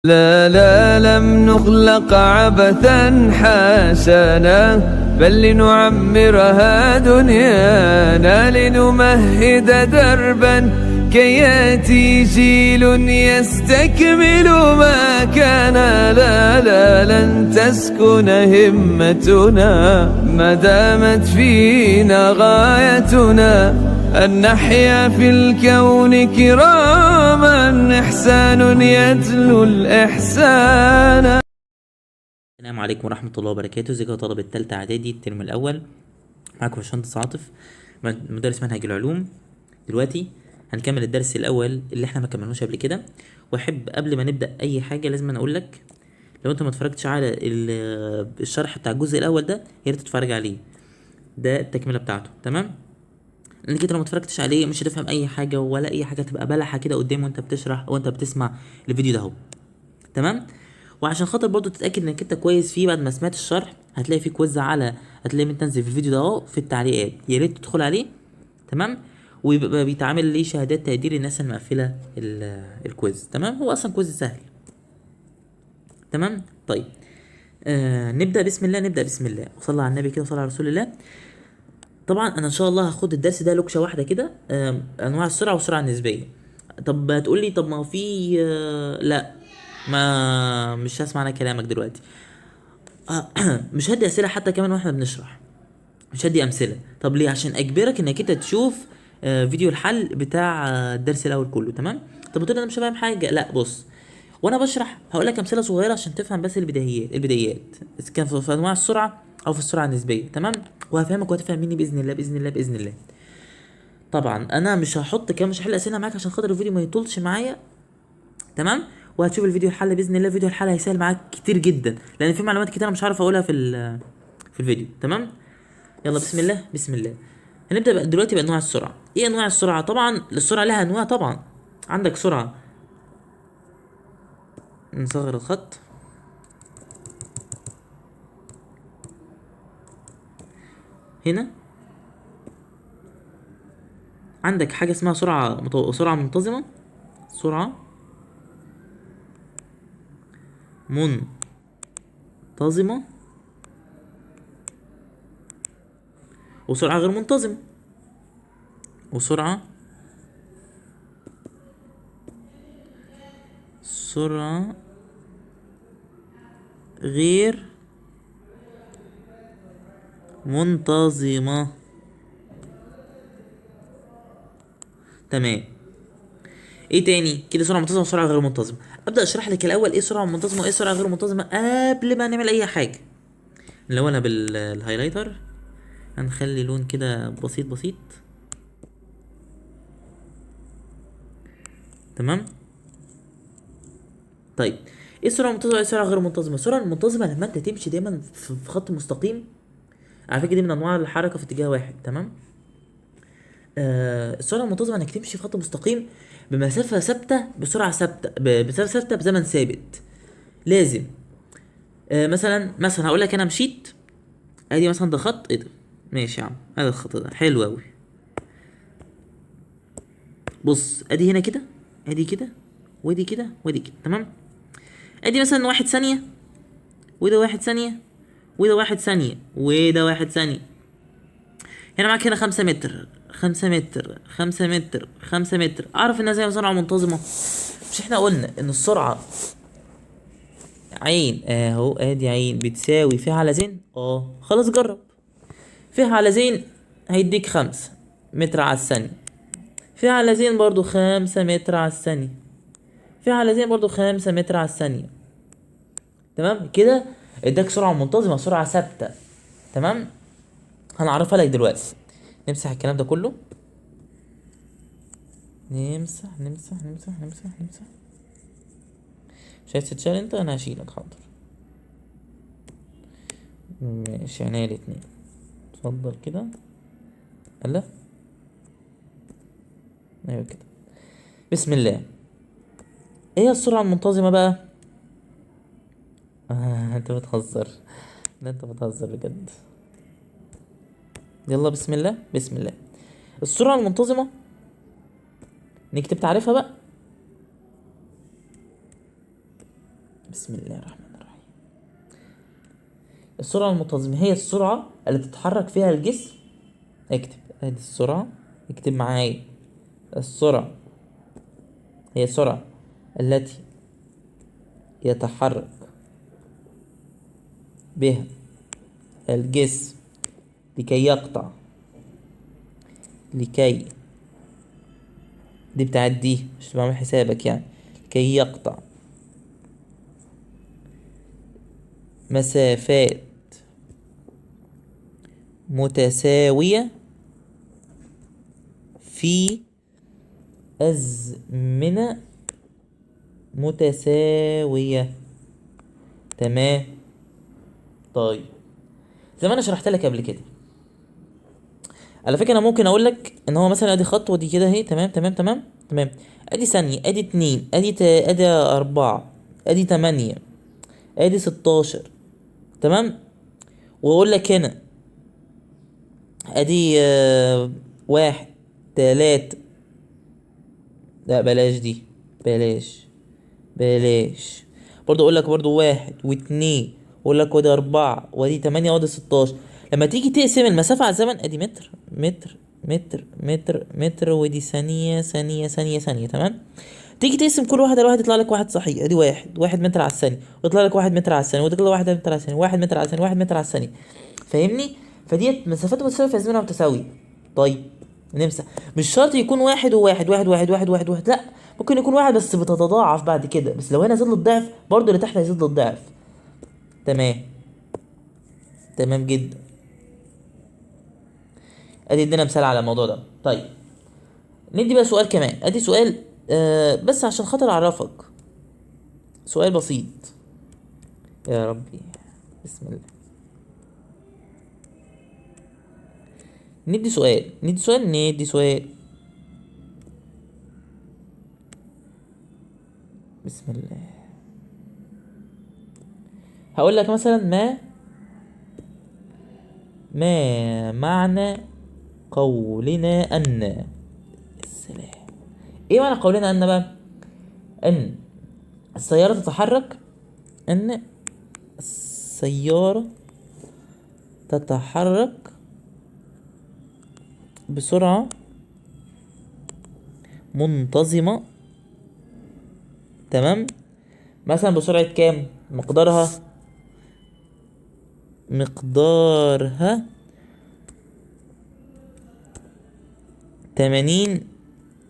لا لا لم نخلق عبثا حسنا، بل لنعمرها دنيانا، لنمهد دربا كي يأتي جيل يستكمل ما كان. لا لا لن تسكن همتنا ما دامت فينا غايتنا، أن نحيا في الكون كراما، إحسان يتلو الإحسان. السلام عليكم ورحمة الله وبركاته. ازيكم يا طلبة تالتة إعدادي الترم الأول؟ معاكم باشمهندس عاطف مدرس منهج العلوم. دلوقتي هنكمل الدرس الأول اللي احنا ما كملناش قبل كده، وأحب قبل ما نبدأ أي حاجة لازم أنا أقول لك، لو أنت ما اتفرجتش على الشرح بتاع الجزء الأول ده يا ريت تتفرج عليه، ده التكملة بتاعته. تمام؟ لأن كده لو ما اتفرجتش عليه مش هتفهم أي حاجة، ولا أي حاجة تبقى بلحة كده قدام وأنت بتشرح وأنت بتسمع الفيديو ده اهو. تمام؟ وعشان خاطر برضو تتاكد انك انت كويس فيه بعد ما سمعت الشرح، هتلاقي فيه كويز هتلاقي من تنزل في الفيديو ده اهو في التعليقات، يا ريت تدخل عليه. تمام؟ ويبقى بيتعمل ليه شهادات تقدير للناس المقفله الكويز. تمام؟ هو اصلا كويز سهل. تمام؟ طيب نبدا بسم الله. نبدا بسم الله وصلى على النبي كده وصلى على رسول الله. طبعا انا ان شاء الله هاخد الدرس ده لوكشه واحده كده، انواع السرعه والسرعه النسبيه. طب هتقول لي طب ما هو في لا، ما مش هسمع انا كلامك دلوقتي. مش هدي اسئله حتى كمان واحنا بنشرح، مش هدي امثله. طب ليه؟ عشان اجبرك انك انت تشوف فيديو الحل بتاع الدرس الاول كله. تمام؟ طب بتقول انا مش فاهم حاجه، لا بص، وانا بشرح هقول لك امثله صغيره عشان تفهم بس البدايات اذا كان في انواع السرعه او في السرعه النسبيه. تمام؟ وهفهمك وهتفهم مني باذن الله باذن الله باذن الله. طبعا انا مش هحط كام، مش هحل اسئله معاك عشان خاطر الفيديو ما يطولش معايا. تمام؟ وهتشوف الفيديو الحل باذن الله. فيديو الحل هيسهل معاك كتير جدا، لان في معلومات كتير انا مش عارف اقولها في الفيديو. تمام؟ يلا بسم الله بسم الله. هنبدا بقى دلوقتي بانواع السرعه. ايه انواع السرعه؟ طبعا السرعه لها انواع. طبعا عندك سرعه، نصغر الخط، هنا عندك حاجه اسمها سرعه منتظمه، سرعه منتظمه، وسرعه غير منتظمه، سرعه غير منتظمه. تمام؟ ايه تاني كده؟ سرعه منتظمه وسرعه غير منتظمه. ابدا اشرح لك الاول ايه سرعه منتظمه وايه سرعه غير منتظمه قبل ما نعمل اي حاجه. لو انا بالهايلايتر هنخلي لون كده بسيط بسيط. تمام؟ طيب ايه السرعه المنتظمه وايه السرعه غير منتظمه؟ السرعه المنتظمه لما انت تمشي دايما في خط مستقيم، على فكره دي من انواع الحركه في اتجاه واحد. تمام؟ السرعه المنتظمه انك تمشي في خط مستقيم بمسافه ثابته بسرعه ثابته بمسافه ثابته بزمن ثابت. لازم مثلا هقول لك انا مشيت، ادي مثلا ده خط، ايه ده؟ ماشي يا عم، هذا الخط ده حلو قوي. بص ادي هنا كده، ادي كده، ودي كده ودي كده. تمام؟ ادي مثلا 1 ثانية، وده 1 ثانية، وده 1 ثانية، وده 1 ثانية. هنا معاك هنا 5 متر، 5 متر، 5 متر، 5 متر. اعرف انها زي سرعة منتظمة. مش احنا قلنا ان السرعة عين اهو، ادي عين بتساوي فيها على زين؟ خلاص جرب. فيها على زين هيديك 5 متر على الثانية، فيها على زين برضو 5 متر على الثانية، فيها على زين برضو 5 متر على الثانية. تمام كده؟ اداك سرعة منتظمة، سرعة ثابتة. تمام؟ هنعرفها لك دلوقتي. نمسح الكلام ده كله، نمسح نمسح نمسح نمسح نمسح. مش عايز تتشال انت؟ انا هشيلك، حاضر. ماشي، عينيا الاتنين. اتفضل كده. الله، ايوه كده. بسم الله. ايه السرعة المنتظمة بقى؟ انت بتهزر، لا انت بتهزر بجد. يلا بسم الله بسم الله. السرعة المنتظمة نكتب تعريفها بقى. بسم الله الرحمن الرحيم. السرعة المنتظمة هي السرعة اللي تتحرك فيها الجسم. اكتب ادي السرعة، اكتب معايا. السرعة هي السرعة التي يتحرك بها الجسم لكي دي بتاعت دي، مش بعمل حسابك يعني. لكي يقطع مسافات متساوية في أزمنة متساوية. تمام. طيب زي ما انا شرحت لك قبل كده، على فكرة انا ممكن اقول لك ان هو مثلا ادي خطوة دي كده اهي، تمام تمام تمام تمام، ادي ثانية، ادي 2، ادي 4، ادي 8، ادي 16، تمام. واقول لك هنا ادي 1، 3. لا بلاش دي، بلاش بلاش. برضو اقول لك برضو 1 و2، اقول لك وادي 4 وادي 8 وادي 16. لما تيجي تقسم المسافة على الزمن ادي متر متر متر متر متر، ودي ثانية ثانية ثانية ثانية، تمام. تيجي تقسم كل واحد على واحد يطلع لك واحد صحيح، ادي واحد متر على الثانية، ويطلع لك 1 متر على الثانية، وده كده 1 متر على الثانية، 1 متر على الثانية، 1 متر على الثانية. فاهمني؟ فديت مسافات متساوية في أزمنة متساوية. طيب نمسح. مش شرط يكون واحد وواحد، واحد، لا. ممكن يكون واحد بس بتتضاعف بعد كده، بس لو هنا زاد له الضعف برضه اللي تحت هيزيد له الضعف. تمام. تمام جدا. ادي ادينا مثال على الموضوع ده. طيب ندي بقى سؤال كمان، ادي سؤال بس عشان خاطر اعرفك، سؤال بسيط. يا ربي، بسم الله. ندي سؤال. بسم الله. هقول لك مثلا ما معنى قولنا ان. السلام. ايه معنى قولنا ان بقى؟ ان السيارة تتحرك، ان السيارة تتحرك بسرعة منتظمة، تمام. مثلا بسرعة كام؟ مقدارها 80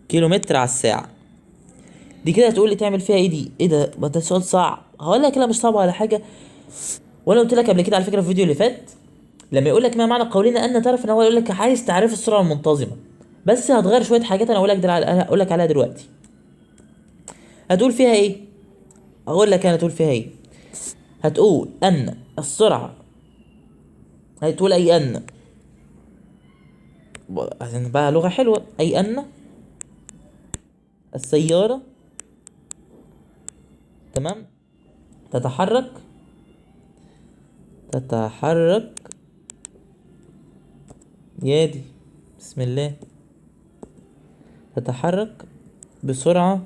كيلومتر على الساعة. دي كده هتقول لي تعمل فيها ايه دي؟ ايه ده؟ ما ده سؤال صعب. هقول لك لا مش صعب ولا حاجة. وانا قلت لك قبل كده على فكرة في الفيديو اللي فات، لما يقول لك ما معنى قولنا ان، تعرف ان هو يقول لك عايز تعرف السرعة المنتظمة، بس هتغير شوية حاجات انا هقول لك عليها دلوقتي. هتقول فيها ايه؟ اقول لك انا هتقول فيها ايه. هتقول ان السرعة، هتقول اي ان، عشان بقى لغة حلوة، اي ان السيارة، تمام، تتحرك يادي، بسم الله، تتحرك بسرعة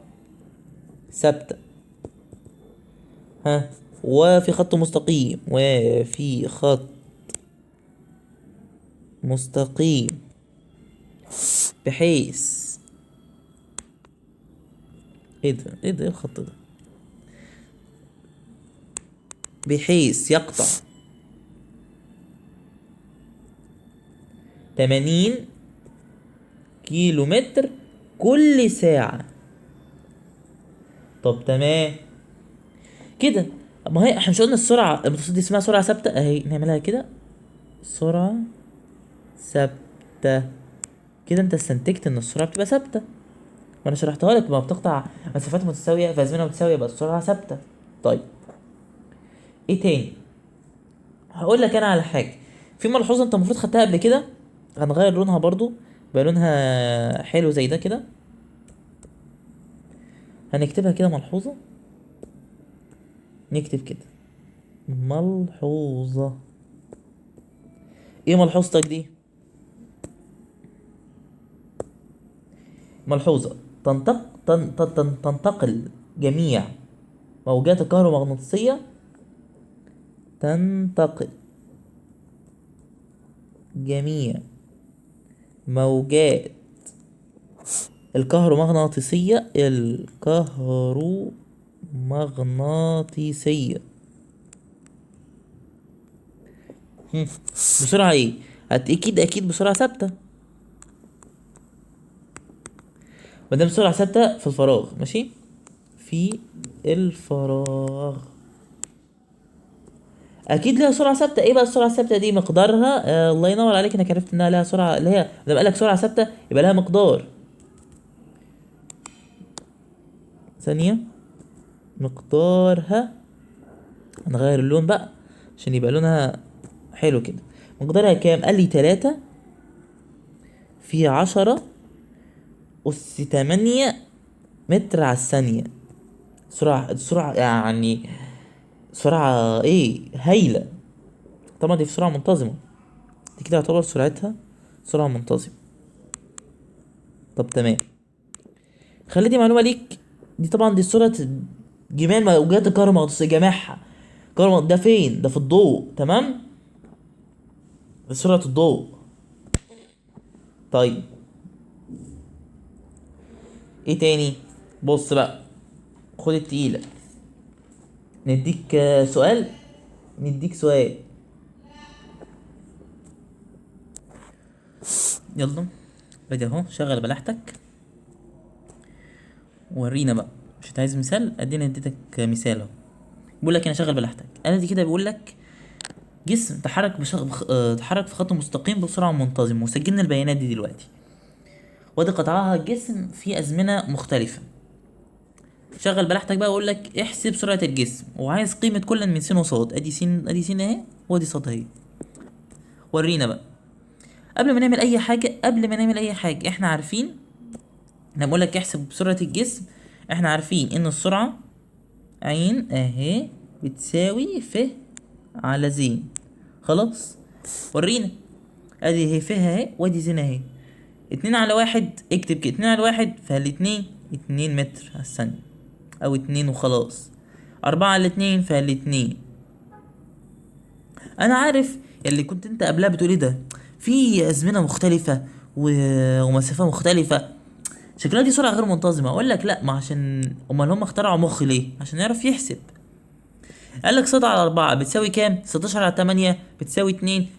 ثابتة. ها، وفي خط مستقيم بحيث ايه الخط ده؟ بحيث يقطع 80 كيلومتر كل ساعة. طب تمام كده. ما هي احنا مش قلنا السرعة المتصل دي اسمها سرعة ثابتة اهي، نعملها كده سرعة ثابتة. كده انت استنتجت ان السرعة بتبقى ثابتة، وانا شرحتها لك، ما بتقطع مسافات متساوية في ازمنة متساوية يبقى السرعة ثابتة. طيب ايه تاني؟ هقول لك انا على حاجة. في ملحوظة انت المفروض خدتها قبل كده، هنغير لونها برضو بقى لونها حلو زي ده كده. هنكتبها كده ملحوظة، نكتب كده ملحوظة. ايه ملحوظتك دي؟ ملحوظة تنتقل جميع موجات الكهرومغناطيسية تنتقل جميع موجات الكهرومغناطيسية بسرعة ايه؟ اكيد بسرعة ثابتة. مادام بسرعة ثابتة في الفراغ، ماشي، في الفراغ اكيد ليها سرعة ثابتة. ايه بقى السرعة الثابتة دي؟ مقدارها الله ينور عليك، انك عرفت انها لها سرعة، اللي هي لما قالك سرعة ثابتة يبقى لها مقدار. ثانية، مقدارها، هنغير اللون بقى عشان يبقى لونها حلو كده. مقدارها كام؟ قال لي 3 في 10 أس 8 متر على الثانية. سرعة يعني سرعة ايه هايلة. طبعا دي في سرعة منتظمة، دي كده يعتبر سرعتها سرعة منتظمة. طب تمام، خلي دي معلومة ليك. دي طبعا دي سرعة جميع موجات الكهرومغناطيسية جميعها. ده فين؟ ده في الضوء، تمام، ده سرعة الضوء. طيب ايه تاني؟ بص بقى، خد التقيلة. نديك سؤال. يلا ادي اهو، شغل بلاحتك ورينا بقى. مش انت عايز مثال؟ ادينا اديتك مثال اهو. بيقول لك انا شغل بلاحتك. انا دي كده بيقول لك جسم تحرك في خط مستقيم بسرعة منتظمة، وسجلنا البيانات دي دلوقتي، وادي قطعها الجسم في ازمنة مختلفة. شغل بلاحتك بقى، اقول لك احسب سرعة الجسم، وعايز قيمة كل من س وصاد. ادي س اهي، وادي صاد اهي. ورينا بقى. قبل ما نعمل اي حاجة احنا عارفين، انا بقول لك احسب سرعة الجسم، احنا عارفين ان السرعة عين اهي بتساوي ف على ز. خلاص، ورينا. ادي هي ف اهي، وادي ز اهي. 2/1، اكتب كده 2/1، فالاتنين 2 متر على الثانية، او 2 وخلاص. 4/2، فالاتنين. انا عارف اللي كنت انت قبلها بتقولي ده في ازمنة مختلفة ومسافة مختلفة، شكلها دي سرعة غير منتظمة. اقول لك لا، ما عشان امال هم اخترعوا مخ ليه؟ عشان يعرف يحسب. قال لك 6/4 بتساوي كام؟ 16/8 بتساوي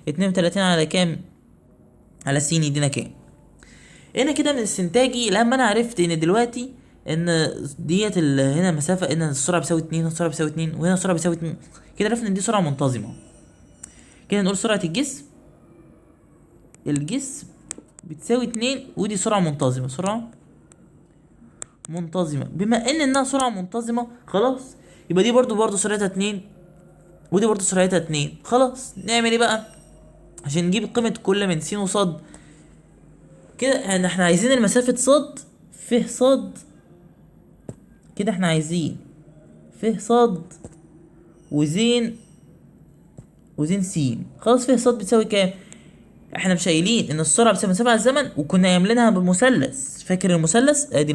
32 على كام؟ على س، يدينا كام؟ هنا كده من استنتاجي لما انا عرفت ان دلوقتي ان ديت هنا مسافة، ان السرعة بتساوي 2، السرعة بتساوي 2، وهنا السرعة بتساوي 2، كده عرفنا ان دي سرعة منتظمة. كده نقول سرعة الجسم بتساوي 2، ودي سرعة منتظمة. بما انها سرعة منتظمة خلاص، يبقى دي برضو سرعتها 2، ودي برضو سرعتها 2. خلاص، نعمل ايه بقى عشان نجيب قيمة كل من س وصاد؟ كده يعني احنا عايزين المسافة صاد ف صاد. كده احنا عايزين ف صاد وزين س. خلاص، ف صاد بتساوي كام؟ احنا مش قايلين ان السرعة بتساوي مسافة على الزمن، وكنا عاملينها بالمثلث. فاكر المثلث؟ ادي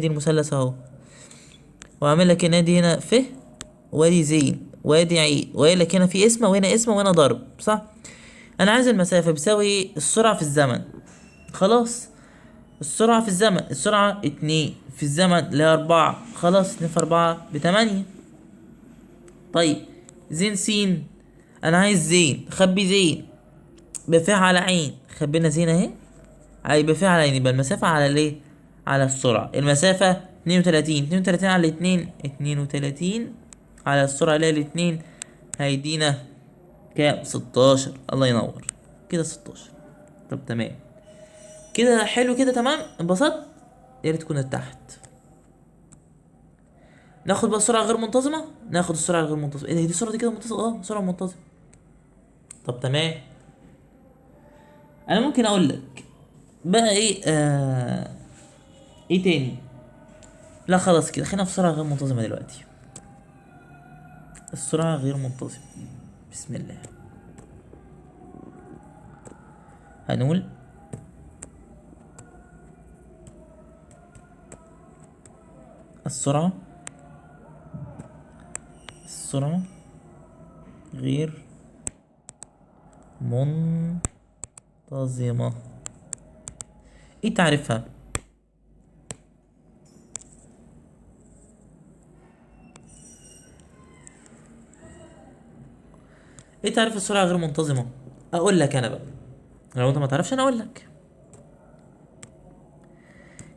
المثلث اهو، واعمل لك هنا دي هنا ف، وادي زين، وادي عين، وقايل لك هنا في اسمه وهنا اسمه وهنا ضرب، صح؟ انا عايز المسافة بتساوي السرعة في الزمن. خلاص، السرعة في الزمن، السرعة 2 في الزمن اللي هي 4. خلاص، 2 في 4 ب8. طيب زين س، انا عايز زين، خبي زين بفعل على عين، خبينا زين اهي، هيبقى فيها على عين، يبقى المسافة على الايه؟ على السرعة. المسافة 32 على 2، 32 على السرعة اللي هي 2، هيدينا كام؟ 16. الله ينور، كده 16. طب تمام كده، حلو كده، تمام، انبسطت؟ يا ريت تكون ارتحت. ناخد بقى السرعة غير منتظمة. ناخد السرعة الغير منتظمة. ايه ده؟ دي السرعة دي كده منتظمة؟ سرعة منتظمة. طب تمام، انا ممكن اقول لك بقى ايه ايه تاني؟ لا خلاص كده، خلينا في السرعة غير منتظمة دلوقتي. السرعة غير منتظمة، بسم الله. هنقول السرعة السرعة غير منتظمة. ايه تعريفها؟ ايه تعريف السرعة غير منتظمة؟ اقول لك انا بقى، لو انت ما تعرفش انا اقول لك.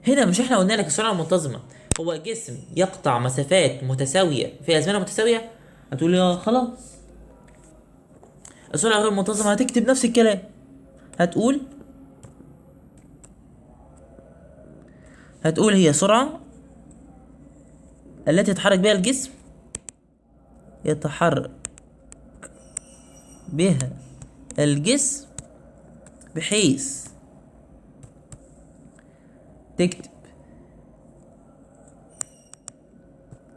هنا مش احنا قلنا لك السرعة المنتظمة هو جسم يقطع مسافات متساوية في ازمنة متساوية؟ هتقول لي خلاص. السرعة غير منتظمة هتكتب نفس الكلام، هتقول هي سرعة التي يتحرك بها الجسم، يتحرك بها الجسم بحيث تكتب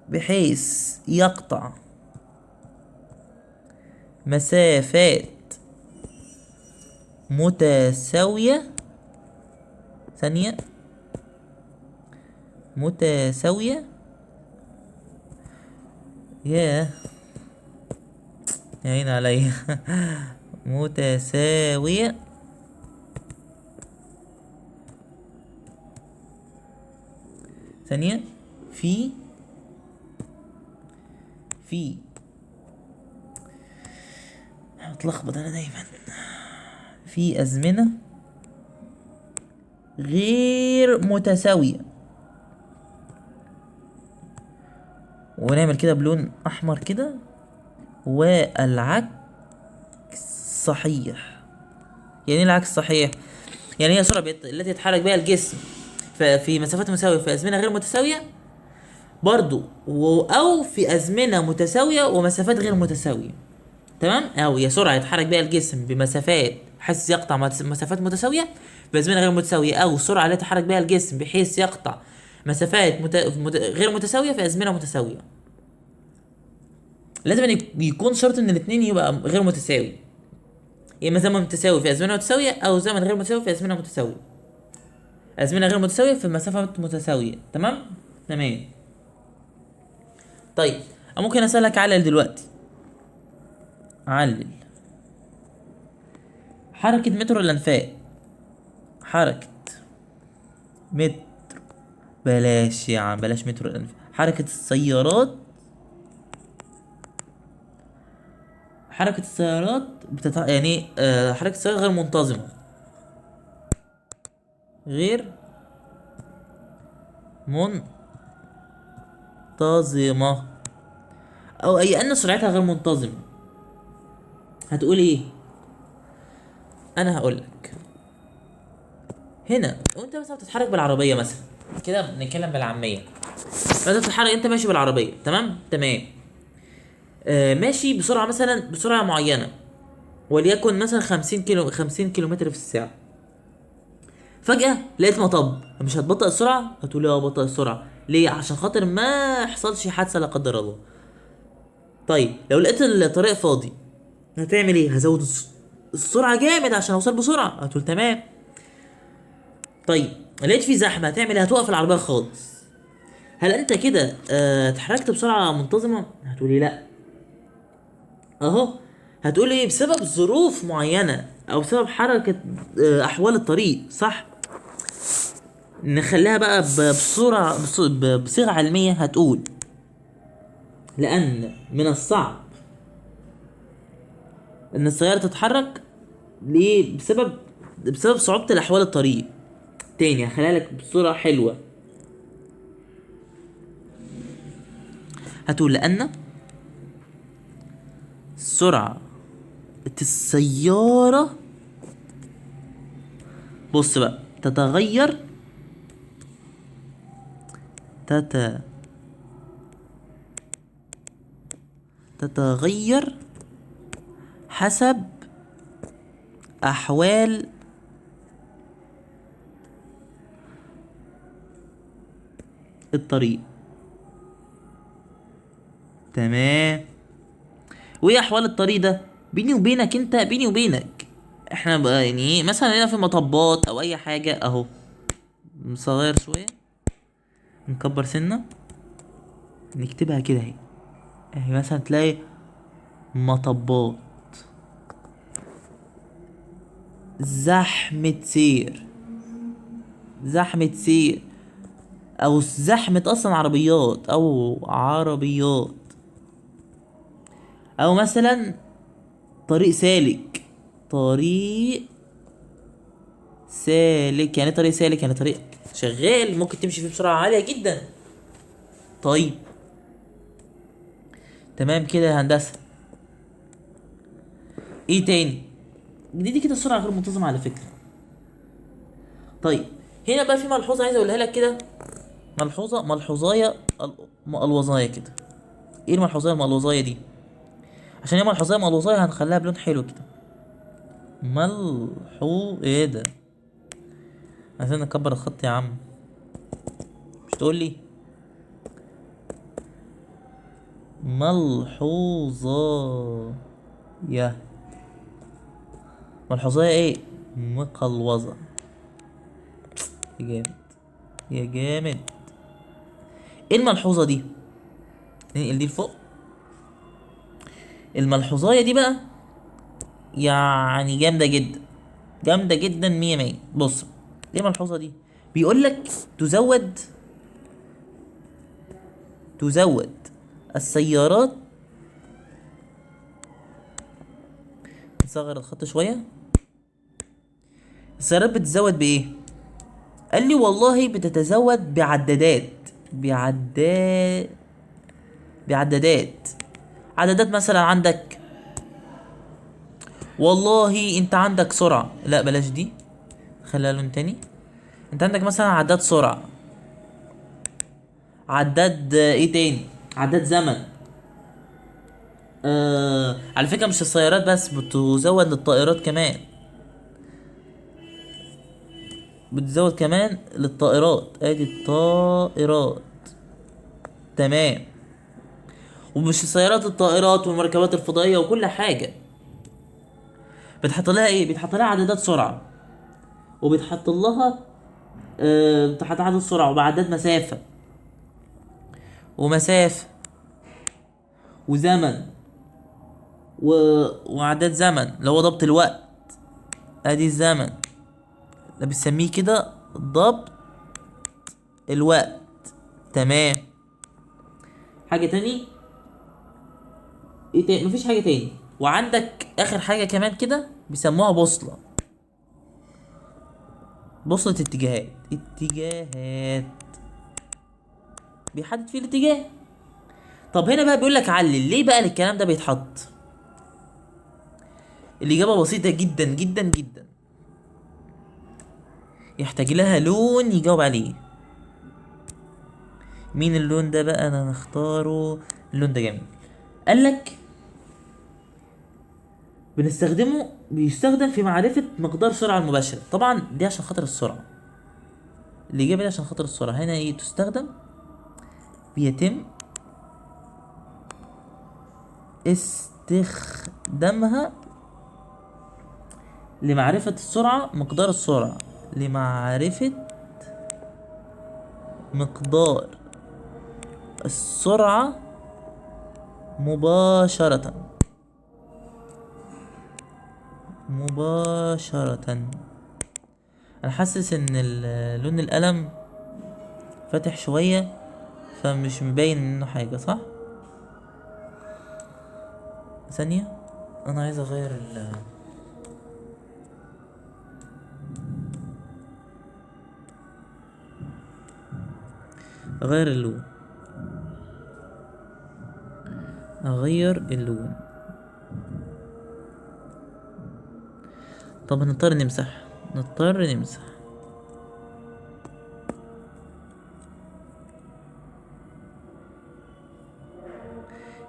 بحيث يقطع مسافات متساوية، ثانية، متساوية، يا عين عليا متساوية ثانية في اتلخبط انا دايما، في ازمنة غير متساوية. ونعمل كده بلون احمر كده، والعكس صحيح. يعني ايه العكس صحيح؟ يعني هي السرعة التي يتحرك بها الجسم في مسافات متساوية في ازمنة غير متساوية برضو، او في ازمنة متساوية ومسافات غير متساوية. تمام؟ او هي سرعة يتحرك بها الجسم بمسافات حيث يقطع مسافات متساوية بازمنة غير متساوية، او سرعة التي يتحرك بها الجسم بحيث يقطع مسافات غير متساوية في ازمنة متساوية. لازم أن يكون شرط ان الاثنين يبقى غير متساوي، يا اما زمن متساوي في ازمنة متساوية او زمن غير متساوي في ازمنة متساوية. ازمنة غير متساوية في مسافات متساوية. تمام. طيب ممكن اسألك علل دلوقتي، علل حركة مترو الأنفاق، حركة مترو، بلاش يا عم، بلاش مترو الأنفاق، حركة السيارات، يعني حركة السيارات غير منتظمة، غير منتظمة، أو أي أن سرعتها غير منتظمة. هتقول إيه؟ أنا هقولك هنا وأنت مثلا بتتحرك بالعربية مثلا كده، بنتكلم بالعامية، مثلا بتتحرك أنت ماشي بالعربية، تمام. ماشي بسرعة، مثلا بسرعة معينة، وليكن مثلا 50 كيلومتر في الساعة. فجأة لقيت مطب، مش هتبطئ السرعة؟ هتقول لي بطئ السرعة ليه؟ عشان خاطر ما يحصلش حادثة لا قدر الله. طيب لو لقيت الطريق فاضي هتعمل ايه؟ هزود السرعة جامد عشان اوصل بسرعة. هتقول تمام. طيب لقيت في زحمة هتعمل ايه؟ هتوقف العربية خالص. هل انت كده اتحركت بسرعة منتظمة؟ هتقولي لا. اهو هتقول ايه؟ بسبب ظروف معينة او بسبب حركة احوال الطريق، صح؟ نخليها بقى بصيغة علمية، هتقول لأن من الصعب إن السيارة تتحرك. ليه؟ بسبب صعوبة الأحوال الطريق. تاني هخليها لك بصورة حلوة، هتقول لأن سرعة السيارة، بص بقى، تتغير حسب أحوال الطريق. تمام. وايه احوال الطريق ده؟ بيني وبينك احنا بقى يعني ايه، مثلا هنا في مطبات او اي حاجه، اهو نصغر شويه، نكبر سنه، نكتبها كده اهي. اهي مثلا تلاقي مطبات، زحمة سير، زحمة سير، او زحمة اصلا عربيات او عربيات، او مثلا طريق سالك. طريق سالك يعني إيه طريق سالك؟ يعني طريق شغال ممكن تمشي فيه بسرعة عالية جدا. طيب تمام كده يا هندسة. ايه تاني؟ دي كده السرعة غير منتظمة على فكرة. طيب هنا بقى في ملحوظة عايز اقولها لك كده، ملحوظاية مقلوظاية كده. ايه الملحوظاية المقلوظاية دي؟ عشان هي ملحوظاية مقلوظاية هنخليها بلون حلو كده. ايه ده؟ عايزين نكبر الخط يا عم، مش تقول لي ملحوظة يا ملحوظاية ايه؟ مقلوظة. يا جامد، يا جامد. ايه الملحوظة دي؟ ننقل دي لفوق. الملحوظاية دي بقى يعني جامدة جدا، جامدة جدا، مية مية. بص، ايه الملحوظة دي؟ بيقول لك تزود السيارات. نصغر الخط شوية. السيارات بتتزود بإيه؟ قال لي والله بتتزود بعدادات. بعداد بعدادات عدادات مثلا عندك، والله انت عندك سرعة، لا بلاش دي، خليها لون تاني. انت عندك مثلا عداد سرعة، عداد ايه تاني، عداد زمن. على فكرة مش السيارات بس، بتزود للطائرات كمان، بتزود كمان للطائرات. ادي الطائرات، تمام. ومش السيارات، الطائرات والمركبات الفضائية وكل حاجة بتحط لها ايه؟ بتحط لها عدادات سرعة، وبتحط لها بتحط عدد سرعة وبعداد مسافة، ومسافة وزمن و... وعداد زمن اللي هو ضبط الوقت. ادي الزمن ده بنسميه كده ضبط الوقت، تمام. حاجة تاني؟ ايه تاني؟ مفيش حاجة تاني. وعندك اخر حاجة كمان كده بيسموها بوصلة. بوصلة اتجاهات بيحدد فيه الاتجاه. طب هنا بقى بيقول لك علل ليه بقى الكلام ده بيتحط. الإجابة بسيطة جدا جدا جدا، يحتاج لها لون يجاوب عليه. مين اللون ده بقى؟ انا نختاره. اللون ده جميل. قال لك بيستخدم في معرفة مقدار السرعة المباشرة. طبعا دي عشان خاطر السرعة، الإجابة دي عشان خاطر السرعة. هنا ايه بيتم استخدامها لمعرفة السرعة، مقدار السرعة، لمعرفة مقدار السرعة مباشرة. انا حاسس ان لون القلم فاتح شوية، فمش مبين منه حاجة، صح؟ ثانية، انا عايز اغير اغير اللون، اغير اللون. طب نضطر نمسح.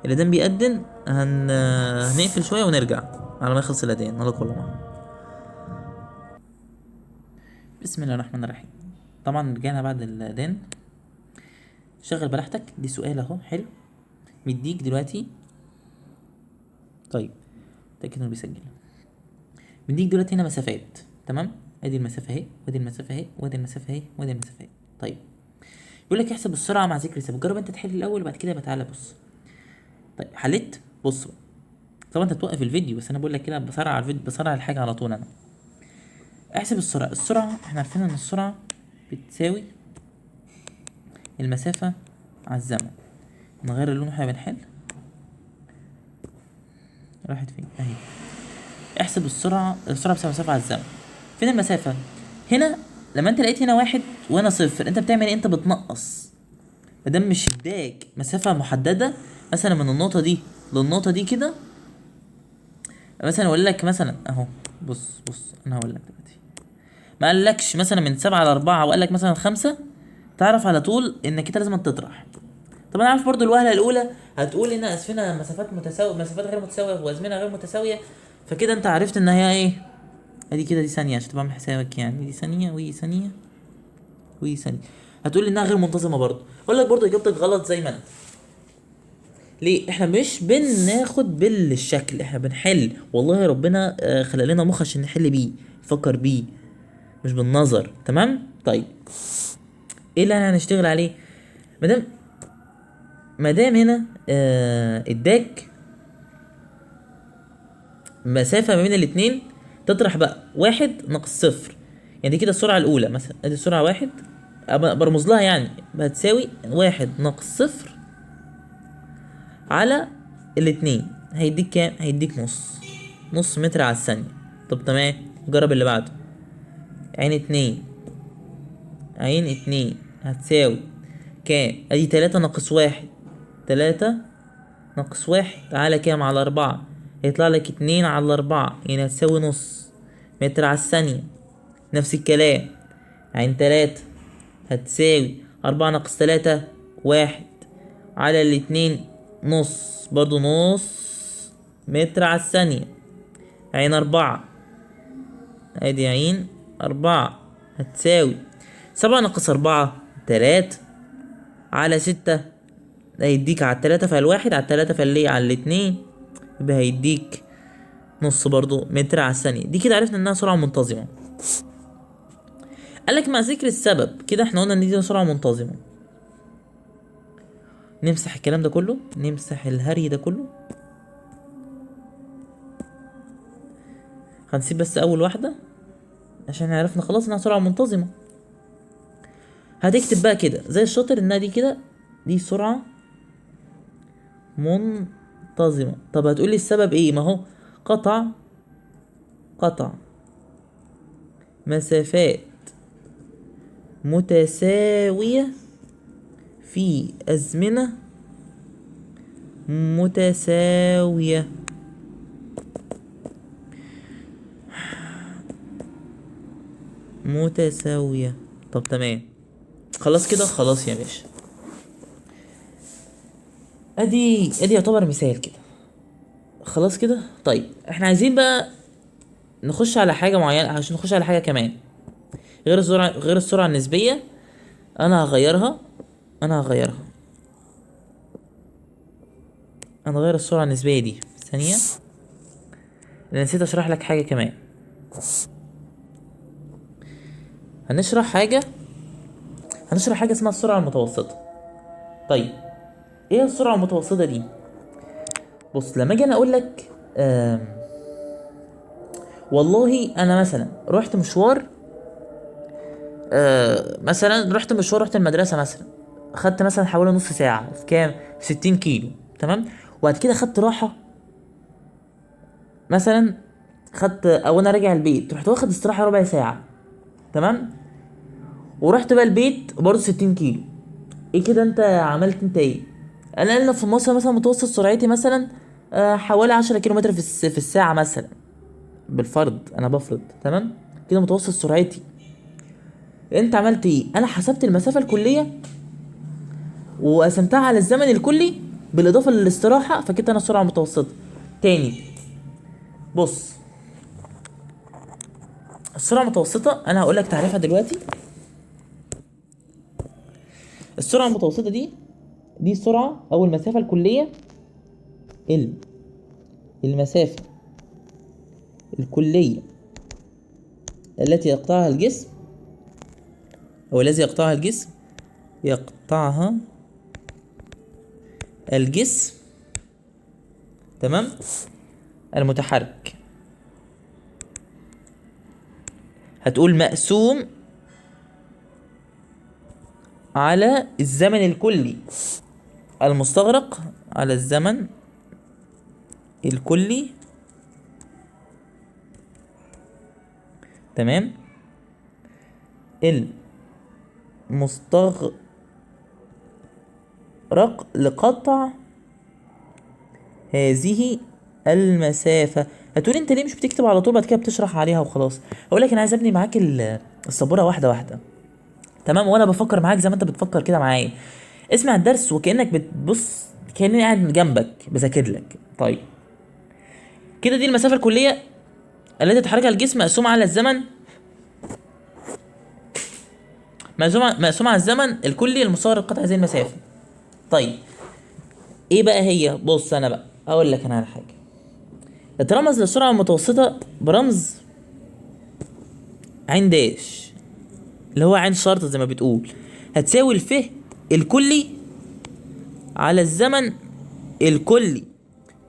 الأذان بيأذن، هنقفل شوية ونرجع على ما يخلص الأذان. الله كله معه. بسم الله الرحمن الرحيم. طبعا رجعنا بعد الأذان. شغل براحتك. دي سؤال اهو حلو مديك دلوقتي. طيب تأكد انه بيسجل. مديك دلوقتي هنا مسافات، تمام. ادي المسافة اهي، وادي المسافة اهي، وادي المسافة اهي، وادي المسافة اهي. طيب يقول لك احسب السرعة مع ذكر سبب. جرب انت تحل الأول وبعد كده يبقى تعالى بص. طيب حليت. بص بقى، طبعا انت توقف الفيديو، بس انا بقول لك كده بسرعه الفيديو، بسرعه الحاجه على طول. انا احسب السرعه احنا عارفين ان السرعه بتساوي المسافه على الزمن. نغير اللون واحنا بنحل. راحت فين اهي. احسب السرعه بتساوي المسافه على الزمن. فين المسافه؟ هنا لما انت لقيت هنا واحد وانا صفر، انت بتعمل ايه؟ انت بتنقص. مادام مش اداك مسافه محدده، مثلا من النقطه دي للنقطه دي كده، مثلا اقول لك مثلا اهو. بص انا هقول لك دلوقتي. ما قالكش مثلا من 7 ل4 وقال لك مثلا 5، تعرف على طول انك انت لازم تطرح. طب انا عارف برضو الوهله الاولى هتقول ان اسفنا مسافات متساويه، مسافات غير متساويه وازمنه غير متساويه، فكده انت عرفت ان هي ايه. ادي كده دي ثانيه عشان تبقى عامل حسابك، يعني دي ثانيه ودي ثانيه ودي ثانيه. هتقول انها غير منتظمه برضو، اقول لك برضو اجابتك غلط زي ما انت. ليه؟ احنا مش بناخد بالشكل، احنا بنحل. والله ربنا خلق لنا مخ عشان نحل بيه، نفكر بيه، مش بالنظر. تمام؟ طيب ايه اللي احنا هنشتغل عليه؟ مادام هنا اداك مسافة ما بين الاتنين، تطرح بقى 1 - 0. يعني دي كده السرعة الأولى مثلا، ادي السرعة 1، برمز لها يعني هتساوي 1 - 0 على الاتنين. هيديك كام؟ هيديك نص متر على الثانية. طب تمام، جرب اللي بعده. عين اتنين هتساوي كام؟ ادي 3 - 1. 3 - 1 على كام؟ على 4. هيطلع لك 2/4، يعني هتساوي نص متر على الثانية. نفس الكلام، عين 3 هتساوي 4 - 3 1 على الاتنين، برضو نص متر على الثانية. عين 4، ادي عين 4 هتساوي 7 - 4 3 على 6. هيديك على 3 فالواحد، على 3 فاللي على الاتنين، يبقى هيديك نص برضو متر على الثانية. دي كده عرفنا انها سرعة منتظمة. قالك مع ذكر السبب كده احنا قلنا ان دي سرعة منتظمة. نمسح الكلام ده كله، نمسح الهري ده كله. هنسيب بس اول واحدة عشان عرفنا خلاص انها سرعة منتظمة. هتكتب بقى كده زي الشاطر انها دي كده دي سرعة منتظمة. طب هتقولي السبب ايه؟ ما هو قطع مسافات متساوية في أزمنة متساوية. طب تمام، خلاص كده، خلاص يا باشا. ادي يعتبر مثال كده، خلاص كده. طيب احنا عايزين بقى نخش على حاجة معينة، عشان نخش على حاجة كمان غير السرعة النسبية. انا هغير السرعة النسبية دي ثانية، لأن نسيت اشرح لك حاجة كمان. هنشرح حاجة اسمها السرعة المتوسطة. طيب ايه السرعة المتوسطة دي؟ بص، لما اجي انا اقول لك والله انا مثلا رحت مشوار، رحت المدرسة مثلا، خدت مثلا حوالي نص ساعة، في كام؟ في 60 كيلو. تمام. وبعد كده خدت راحة مثلا، او انا راجع البيت رحت واخد استراحة ربع ساعة. تمام. ورحت بقى البيت برضه 60 كيلو. ايه كده انت عملت انت ايه؟ انا في مصر مثلا متوسط سرعتي مثلا حوالي 10 كيلو متر في الساعة مثلا، بالفرض انا بفرض. تمام. كده متوسط سرعتي. انت عملت ايه؟ انا حسبت المسافة الكلية وقسمتها على الزمن الكلي بالاضافة للاستراحة، فكده انا سرعة متوسطة. تاني، بص، السرعة المتوسطة انا هقول لك تعريفها دلوقتي. السرعة المتوسطة دي السرعة او المسافة الكلية، المسافة الكلية التي يقطعها الجسم، او الذي يقطعها الجسم تمام. المتحرك هتقول مقسوم على الزمن الكلي المستغرق، على الزمن الكلي، تمام، المستغرق لقطع هذه المسافة. هتقول انت ليه مش بتكتب على طول بعد كده بتشرح عليها وخلاص؟ اقول لك انا عايز ابني معاك السبورة واحدة واحدة، تمام، وانا بفكر معاك زي ما انت بتفكر كده معايا. اسمع الدرس وكأنك بتبص، كأني قاعد جنبك بذاكر لك. طيب كده دي المسافة الكلية التي تحركها الجسم مقسومة على الزمن، مقسومة على الزمن الكلي المستغرق لقطع هذه المسافة. طيب ايه بقى هي؟ بص انا بقى اقول لك انا على حاجة. اترمز للسرعة المتوسطة برمز عين داش، اللي هو عين شرط زي ما بتقول، هتساوي الفه الكلي على الزمن الكلي.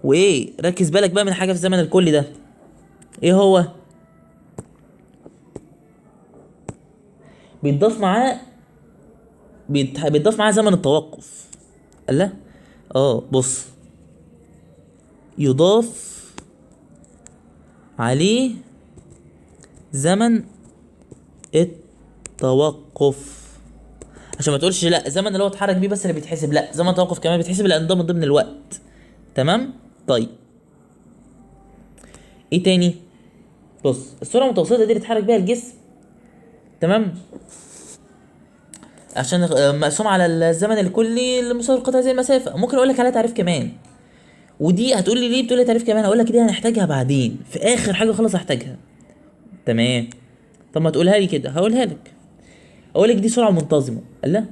وايه، ركز بالك بقى من حاجة في الزمن الكلي ده، ايه هو؟ بيتضاف معاه بيتضاف معاه زمن التوقف. الله، بص، يضاف عليه زمن التوقف، عشان ما تقولش لا الزمن اللي هو اتحرك بيه بس اللي بيتحسب، لا زمن التوقف كمان بيتحسب لان ده من ضمن الوقت. تمام. طيب ايه تاني؟ بص، السرعه المتوسطه دي اللي اتحرك بيها الجسم، تمام، عشان مقسوم على الزمن الكلي لمساوي قطع زي المسافه. ممكن اقول لك عليها تعريف كمان، ودي هتقول لي ليه بتقول لي تعريف كمان؟ هقول لك دي هنحتاجها بعدين في اخر حاجه خلاص هحتاجها. تمام. طب ما تقولها لي كده، هقولها لك. اقول لك دي سرعه منتظمه. لا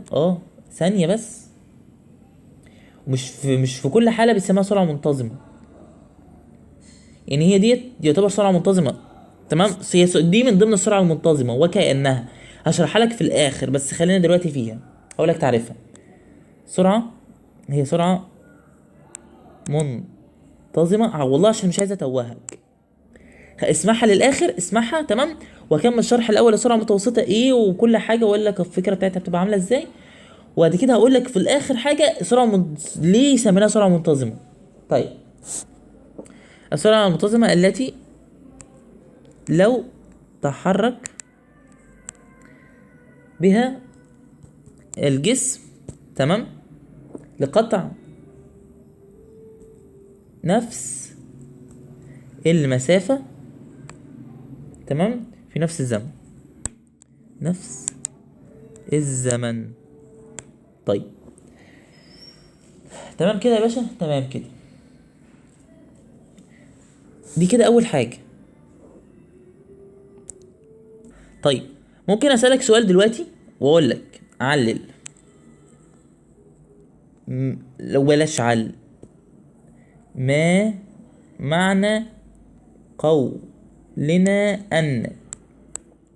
ثانيه بس، مش في كل حاله بيسموها سرعه منتظمه، يعني هي ديت يعتبر سرعه منتظمه، تمام، هي دي من ضمن السرعه المنتظمه وكانها. هشرحها لك في الاخر بس خلينا دلوقتي فيها. هقول لك تعريفها. سرعه هي سرعه منتظمه، والله عشان مش عايز اتوهك، اسمعها للاخر، اسمعها تمام، واكمل شرح الاول السرعه المتوسطه ايه وكل حاجه، واقول لك الفكره بتاعتها بتبقى عامله ازاي، وبعد كده هقول لك في الاخر حاجه ليه سميناها سرعه منتظمه. طيب السرعه المنتظمه التي لو تحرك بها الجسم، تمام، لقطع نفس المسافة، تمام، في نفس الزمن. طيب تمام كده يا باشا، تمام كده، دي كده اول حاجة. طيب ممكن اسألك سؤال دلوقتي واقول لك علل، لو بلاش علل، ما معنى قولنا ان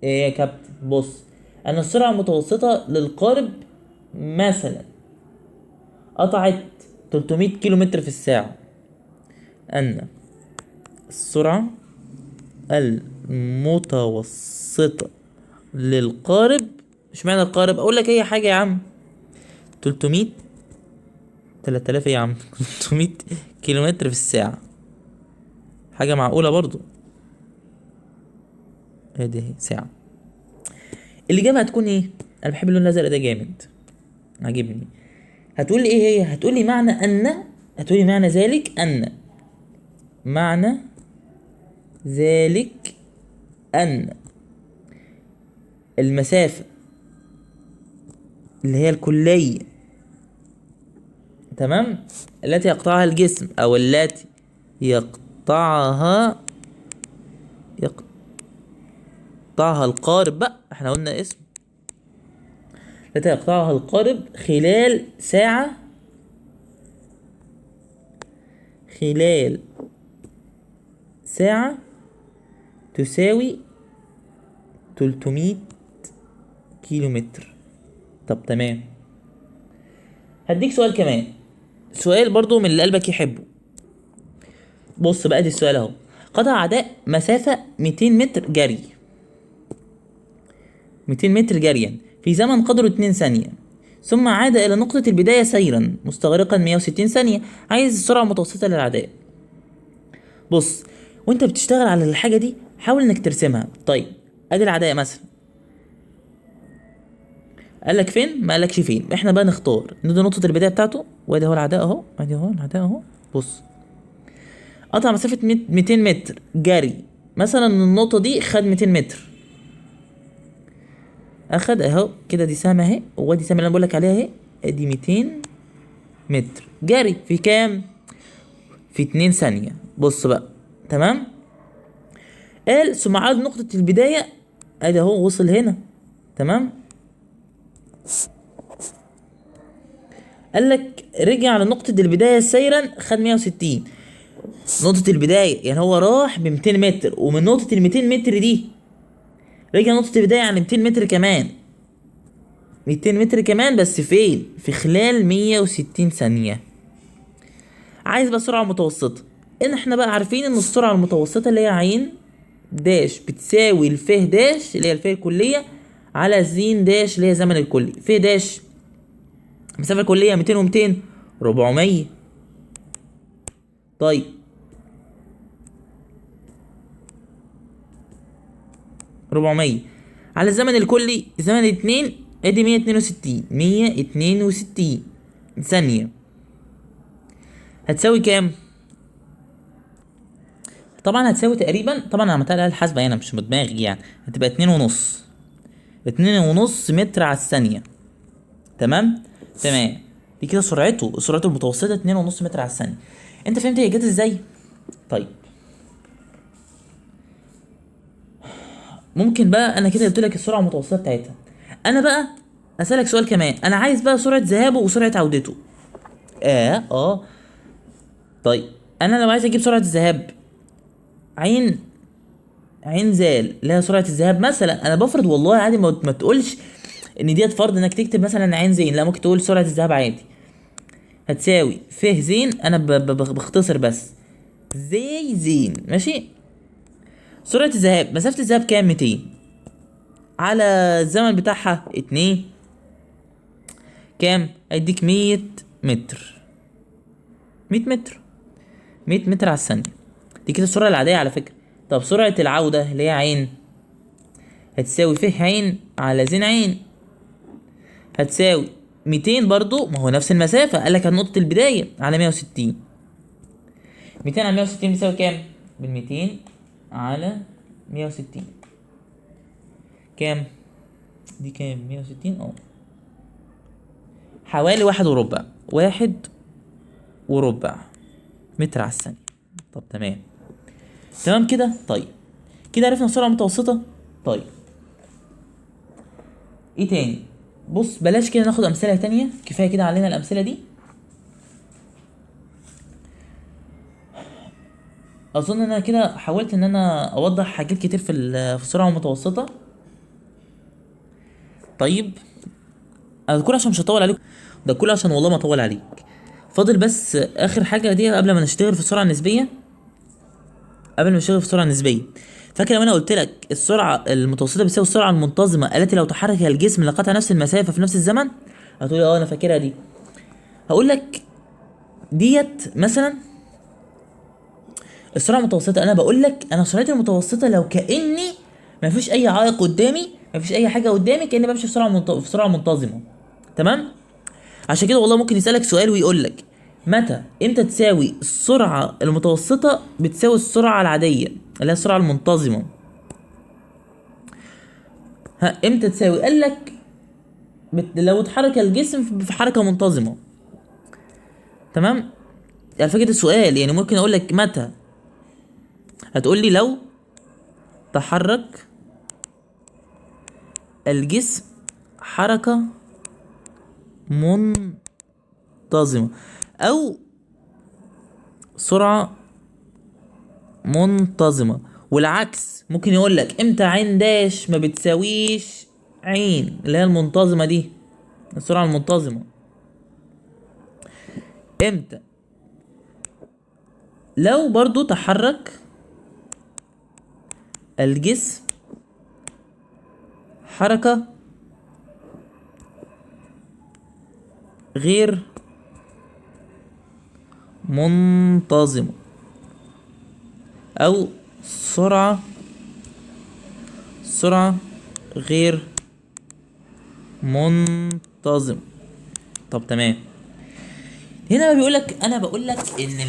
ايه يا كابتن؟ بص، ان السرعة المتوسطة للقارب مثلا قطعت 300 كيلو متر في الساعة، ان السرعة المتوسطة للقارب، مش معنى القارب، اقول لك اي حاجة يا عم، 300 3000 ايه يا عم 300 كيلو متر في الساعة، حاجة معقولة برضو، ادي اهي ساعة. الإجابة هتكون ايه؟ انا بحب اللون الازرق ده جامد، عاجبني. هتقول لي ايه هي؟ هتقول لي معنى ذلك ان المسافة اللي هي الكلية، تمام، التي يقطعها الجسم او التي يقطعها القارب بقى، احنا قلنا اسم، التي يقطعها القارب خلال ساعة تساوي 300 كيلو متر. طب تمام، هديك سؤال كمان، سؤال برضو من اللي قلبك يحبه. بص بقى دي السؤال اهو. قطع عداء مسافة 200 متر جري، 200 متر جريا في زمن قدره 2 ثانية، ثم عاد إلى نقطة البداية سيرا مستغرقا 160 ثانية. عايز السرعة المتوسطة للعداء. بص وانت بتشتغل على الحاجة دي حاول انك ترسمها. طيب ادي العداء مثلا، قال لك فين؟ ما قالكش فين. احنا بقى نختار ندي نقطة البداية بتاعته، وادي اهو العداء اهو، ادي اهو العداء اهو. بص قطع مسافة 200 متر جري، مثلا النقطة دي خد 200 متر، اخد اهو كده دي سهم اهي، وادي سهم اللي انا بقول لك عليها اهي، ادي 200 متر جري في كام؟ في 2 ثانية. بص بقى تمام. قال ثم عاد نقطة البداية، ادي اهو وصل هنا تمام. قال لك رجع لنقطة البداية سيرا خد 160. نقطة البداية يعني هو راح ب 200 متر، ومن نقطة ال 200 متر دي رجع نقطة البداية يعني 200 متر كمان، 200 متر كمان، بس فين؟ في خلال 160 ثانية. عايز بقى سرعة متوسطة. ان احنا بقى عارفين ان السرعة المتوسطة اللي هي عين داش بتساوي الف داش اللي هي الف الكلية على ز داش اللي هي زمن الكلي. ف داش المسافة الكلية 200 و200 400. طيب 400 على الزمن الكلي زمن 2 ادي 162، 162 ثانية هتساوي كام؟ طبعا هتساوي تقريبا، طبعا انا عملت لها الحاسبة هنا مش بدماغي يعني، هتبقى 2.5، 2.5 متر على الثانية. تمام؟ تمام. دي كده سرعته المتوسطة 2.5 متر على الثانية. انت فهمت هي جت ازاي؟ طيب ممكن بقى انا كده قلت لك السرعة المتوسطة بتاعتها. انا بقى اسألك سؤال كمان، انا عايز بقى سرعة ذهابه وسرعة عودته. طيب انا لو عايز اجيب سرعة الذهاب، عين زال اللي هي سرعة الذهاب مثلا، انا بفرض والله عادي، ما تقولش ان ديت فرض انك تكتب مثلا عين زين، لا ممكن تقول سرعة الذهاب عادي هتساوي ف زين. انا بختصر بس زي زين ماشي. سرعة الذهاب مسافة الذهاب كام؟ 200 على الزمن بتاعها 2 كام؟ هيديك 100 متر، 100 متر، 100 متر على الثانية. دي كده السرعة العادية على فكرة. طب سرعة العودة اللي هي عين هتساوي ف عين على زين عين، هتساوي 200 برضو، ما هو نفس المسافة، قالك عن نقطة البداية على 160. 200 على 160 بيساوي كام؟ بال 200 على 160 كام؟ دي كام؟ 160 حوالي 1.25، 1.25 متر على الثانية. طب تمام، تمام كده. طيب كده عرفنا السرعة المتوسطة. طيب ايه تاني؟ بص بلاش كده ناخد امثلة تانية، كفاية كده علينا الامثلة دي. اظن ان انا كده حاولت ان انا اوضح حاجات كتير في السرعة المتوسطة. طيب انا ده كله عشان مش هطول عليك، ده كله عشان والله ما اطول عليك. فاضل بس اخر حاجة دي قبل ما نشتغل في السرعة النسبية. قبل ما نشتغل في السرعة النسبية، فاكر لما انا قلت لك السرعة المتوسطة بتساوي السرعة المنتظمة التي لو تحرك الجسم لقطع نفس المسافة في نفس الزمن؟ هتقولي انا فاكرها دي. هقول لك ديت مثلا السرعة المتوسطة، انا بقول لك انا سرعتي المتوسطة لو كأني ما فيش اي عائق قدامي، ما فيش اي حاجة قدامي، كأني بمشي في سرعة منتظمة. تمام؟ عشان كده والله ممكن يسألك سؤال ويقول لك امتى تساوي السرعة المتوسطة بتساوي السرعة العادية اللي هي السرعة المنتظمة. امتى تساوي؟ قال لك لو اتحرك الجسم في حركة منتظمة. تمام؟ يعني فكرة السؤال يعني ممكن اقول لك متى، هتقول لي لو تحرك الجسم حركة منتظمة او سرعة منتظمة. والعكس ممكن يقول لك امتى عين داش ما بتساويش عين اللي هي المنتظمة دي، السرعة المنتظمة. امتى لو برضو تحرك الجسم حركة غير منتظمة أو سرعة غير منتظمة. طب تمام. هنا بيقولك، أنا بقولك إن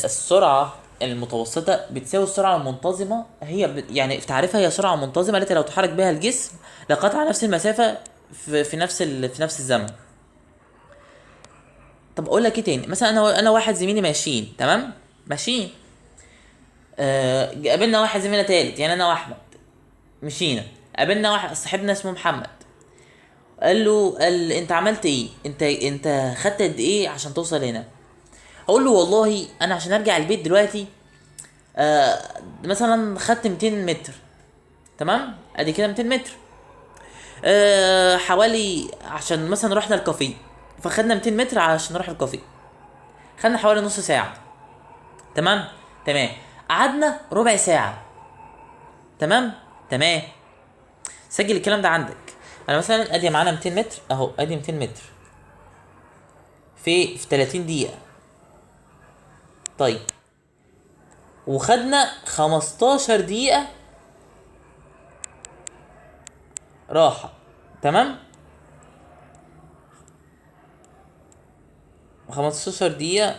السرعة المتوسطة بتساوي السرعة المنتظمة. هي يعني في تعريفها هي سرعة منتظمة التي لو تحرك بها الجسم لقطع نفس المسافة في نفس الزمن. طب اقول لك ايه تاني؟ مثلا انا واحد زميلي ماشيين، تمام، ماشيين، قابلنا واحد زميلنا تالت، يعني انا واحمد مشينا، قابلنا واحد صاحبنا اسمه محمد، قال انت عملت ايه؟ انت خدت قد ايه عشان توصل هنا؟ اقول له والله انا عشان ارجع البيت دلوقتي مثلا خدت 200 متر، تمام، ادي كده 200 متر، حوالي، عشان مثلا رحنا الكافيه فخدنا 200 متر عشان نروح الكافيه، خدنا حوالي نص ساعة، تمام، تمام، قعدنا ربع ساعة، تمام، تمام، سجل الكلام ده عندك. انا مثلا ادي معانا 200 متر اهو، ادي 200 متر في 30 دقيقة. طيب، وخدنا 15 دقيقة راحة، تمام، 15 دقيقة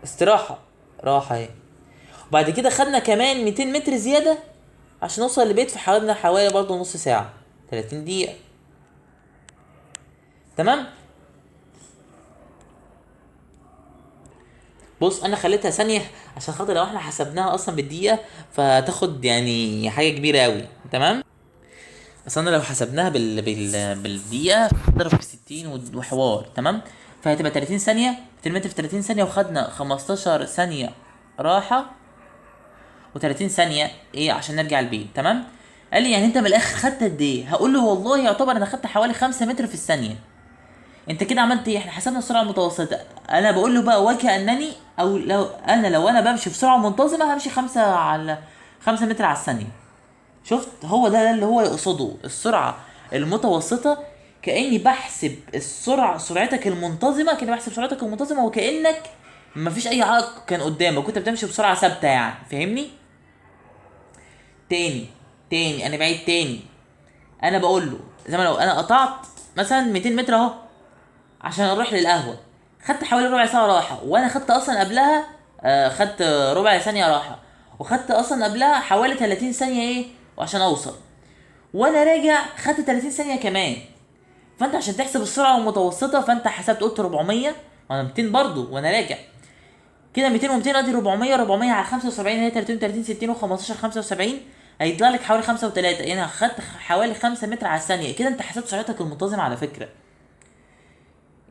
استراحة، راحة اهي، وبعد كده خدنا كمان 200 متر زيادة عشان نوصل لبيت في حوالي برضه نص ساعة، 30 دقيقة، تمام. بص انا خليتها ثانية عشان خاطر لو احنا حسبناها اصلا بالدقيقة فتاخد يعني حاجة كبيرة اوي، تمام. اصل انا لو حسبناها بالدقيقة نضرب في 60 وحوار، تمام، فهتبقى 30 ثانية، 200 متر في 30 ثانية، وخدنا 15 ثانية راحة و30 ثانية ايه عشان نرجع البيت، تمام. قال لي يعني انت من الاخر خدت قد ايه؟ هقول له والله يعتبر انا خدت حوالي 5 متر في الثانية. انت كده عملت ايه؟ احنا حسبنا السرعه المتوسطه. انا بقول له بقى وكانني، او لو انا بمشي بسرعه منتظمه همشي 5 متر على الثانيه. شفت؟ هو ده اللي هو يقصده السرعه المتوسطه. كاني بحسب سرعتك المنتظمه، كاني بحسب سرعتك المنتظمه وكانك مفيش اي عائق كان قدامك، كنت بتمشي بسرعه ثابته، يعني فاهمني؟ تاني انا بعيد تاني. انا بقول له زي ما لو انا قطعت مثلا 200 متر اهو عشان اروح للقهوه، خدت حوالي ربع ساعه راحه، وانا خدت اصلا قبلها خدت ربع ثانيه راحه، وخدت اصلا قبلها حوالي 30 ثانيه ايه وعشان اوصل، وانا راجع خدت 30 ثانيه كمان. فانت عشان تحسب السرعه المتوسطه فانت حسبت قلت 400 وانا 200 برضو وانا راجع، كده 200 و200 ادي 400 على 75 هي 30 60 و15 75 هيطلع لك حوالي 5 و3، يعني خدت حوالي 5 متر على الثانيه. كده انت حسبت سرعتك المنتظمه على فكره،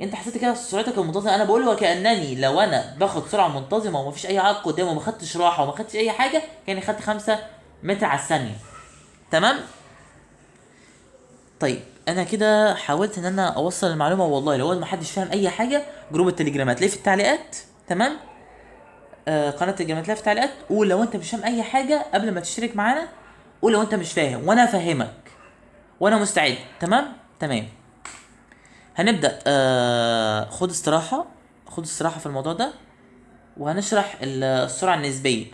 انت حسيت كده سرعتك المنتظمه. انا بقول وكانني لو انا باخد سرعه منتظمه ومفيش اي عائق قدامي وما خدتش راحه وما خدتش اي حاجه، كاني خدت 5 متر على الثانيه، تمام. طيب انا كده حاولت ان انا اوصل المعلومه، والله لو ما حدش فاهم اي حاجه جروب التليجرام هتلاقيه في التعليقات، تمام. قناه التليجرام هتلاقيها في التعليقات. قول لو انت مش فاهم اي حاجه قبل ما تشترك معانا، قول لو انت مش فاهم وانا افهمك وانا مستعد، تمام، تمام. هنبدأ خد استراحة في الموضوع ده، وهنشرح السرعة النسبية.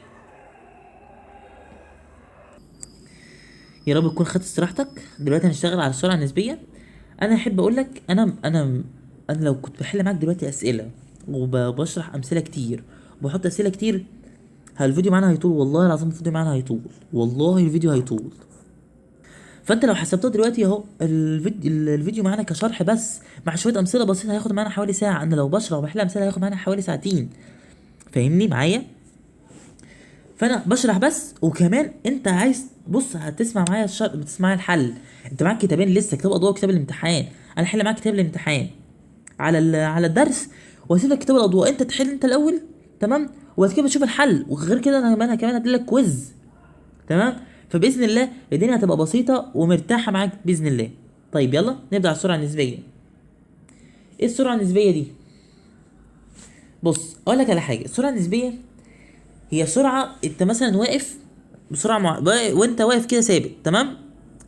يا رب تكون خدت استراحتك. دلوقتي هنشتغل على السرعة النسبية. انا احب اقول لك، انا لو كنت بحل معاك دلوقتي اسئلة وبشرح امثلة كتير وبحط اسئلة كتير، الفيديو معانا هيطول، والله العظيم الفيديو معانا هيطول، والله الفيديو هيطول. فانت لو حسبتها دلوقتي اهو الفيديو معانا كشرح بس مع شويه امثله بسيطه هياخد معانا حوالي ساعه. انا لو بشرح وبحل امثله هياخد معانا حوالي ساعتين، فاهمني معايا؟ فانا بشرح بس، وكمان انت عايز بص هتسمع معايا بتسمع معايا الحل. انت معاك كتابين لسه، كتاب اضواء وكتاب الامتحان. انا هحل معاك كتاب الامتحان على الدرس، واسيب لك كتاب الاضواء انت تحل انت الاول، تمام، وبعد كده بتشوف الحل. وغير كده انا كمان هدي لك كويز، تمام. فباذن الله الدنيا هتبقى بسيطه ومرتاحه معاك باذن الله. طيب يلا نبدا على السرعه النسبيه. ايه السرعه النسبيه دي؟ بص اقول لك على حاجه. السرعه النسبيه هي سرعه انت مثلا واقف بسرعه وانت واقف كده ثابت، تمام،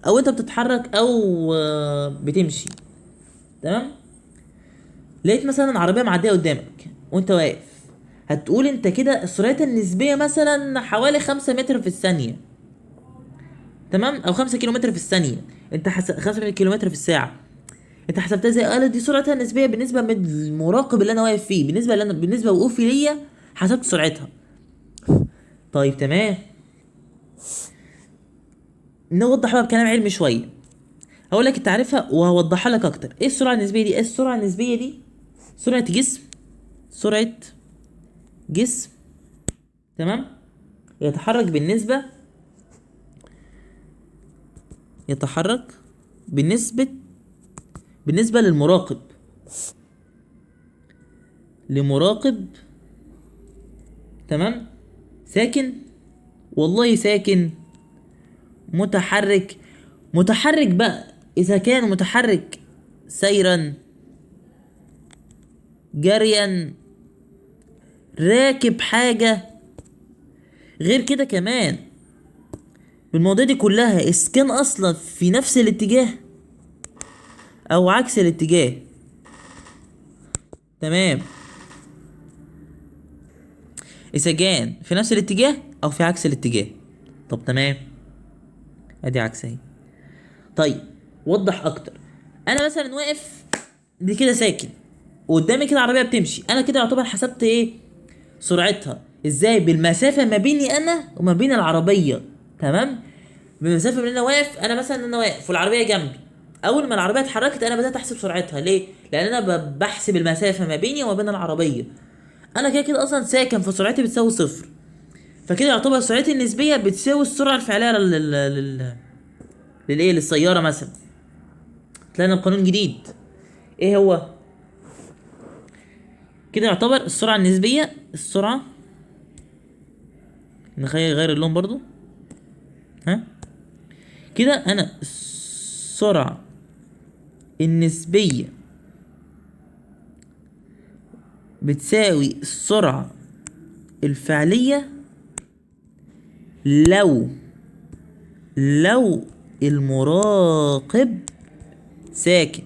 او انت بتتحرك او بتمشي، تمام. لقيت مثلا عربيه معديه قدامك وانت واقف، هتقول انت كده سرعتها النسبيه مثلا حوالي 5 متر في الثانيه، تمام، او 5 كيلومتر في الثانيه. انت 5 كيلومتر في الساعه. انت حسبتها زي قالت دي سرعتها النسبيه بالنسبه من المراقب اللي انا واقف فيه، بالنسبه وقوفي ليا حسبت سرعتها. طيب تمام، نوضح بقى بكلام علمي شويه. هقول لك انت عارفها وهوضحها لك اكتر. ايه السرعه النسبيه دي؟ السرعه النسبيه دي سرعه جسم، سرعه جسم، تمام، يتحرك بالنسبه لمراقب، تمام، ساكن، والله ساكن، متحرك بقى، اذا كان متحرك سيرا، جريا، راكب حاجة. غير كده كمان بالمواضيع دي كلها اسكان اصلا في نفس الاتجاه او عكس الاتجاه، تمام، اذا كان في نفس الاتجاه او في عكس الاتجاه. طب تمام، ادي عكس اهي. طيب وضح اكتر. انا مثلا واقف دي كده ساكن، وقدامي كده عربيه بتمشي، انا كده يعتبر حسبت ايه؟ سرعتها ازاي؟ بالمسافه ما بيني انا وما بين العربيه، تمام، بالمسافه بين انا واقف، انا مثلا انا واقف والعربيه جنبي، اول ما العربيه اتحركت انا بدات احسب سرعتها. ليه؟ لان انا بحسب المسافه ما بيني وما بين العربيه. انا كده كده اصلا ساكن، فسرعتي بتساوي صفر، فكده يعتبر سرعتي النسبيه بتساوي السرعه الفعليه للايه، للسياره مثلا. طلعنا بقانون جديد، ايه هو؟ كده يعتبر السرعه النسبيه، السرعه، نغير اللون برضو، ها، كده انا السرعه النسبيه بتساوي السرعه الفعليه لو المراقب ساكن.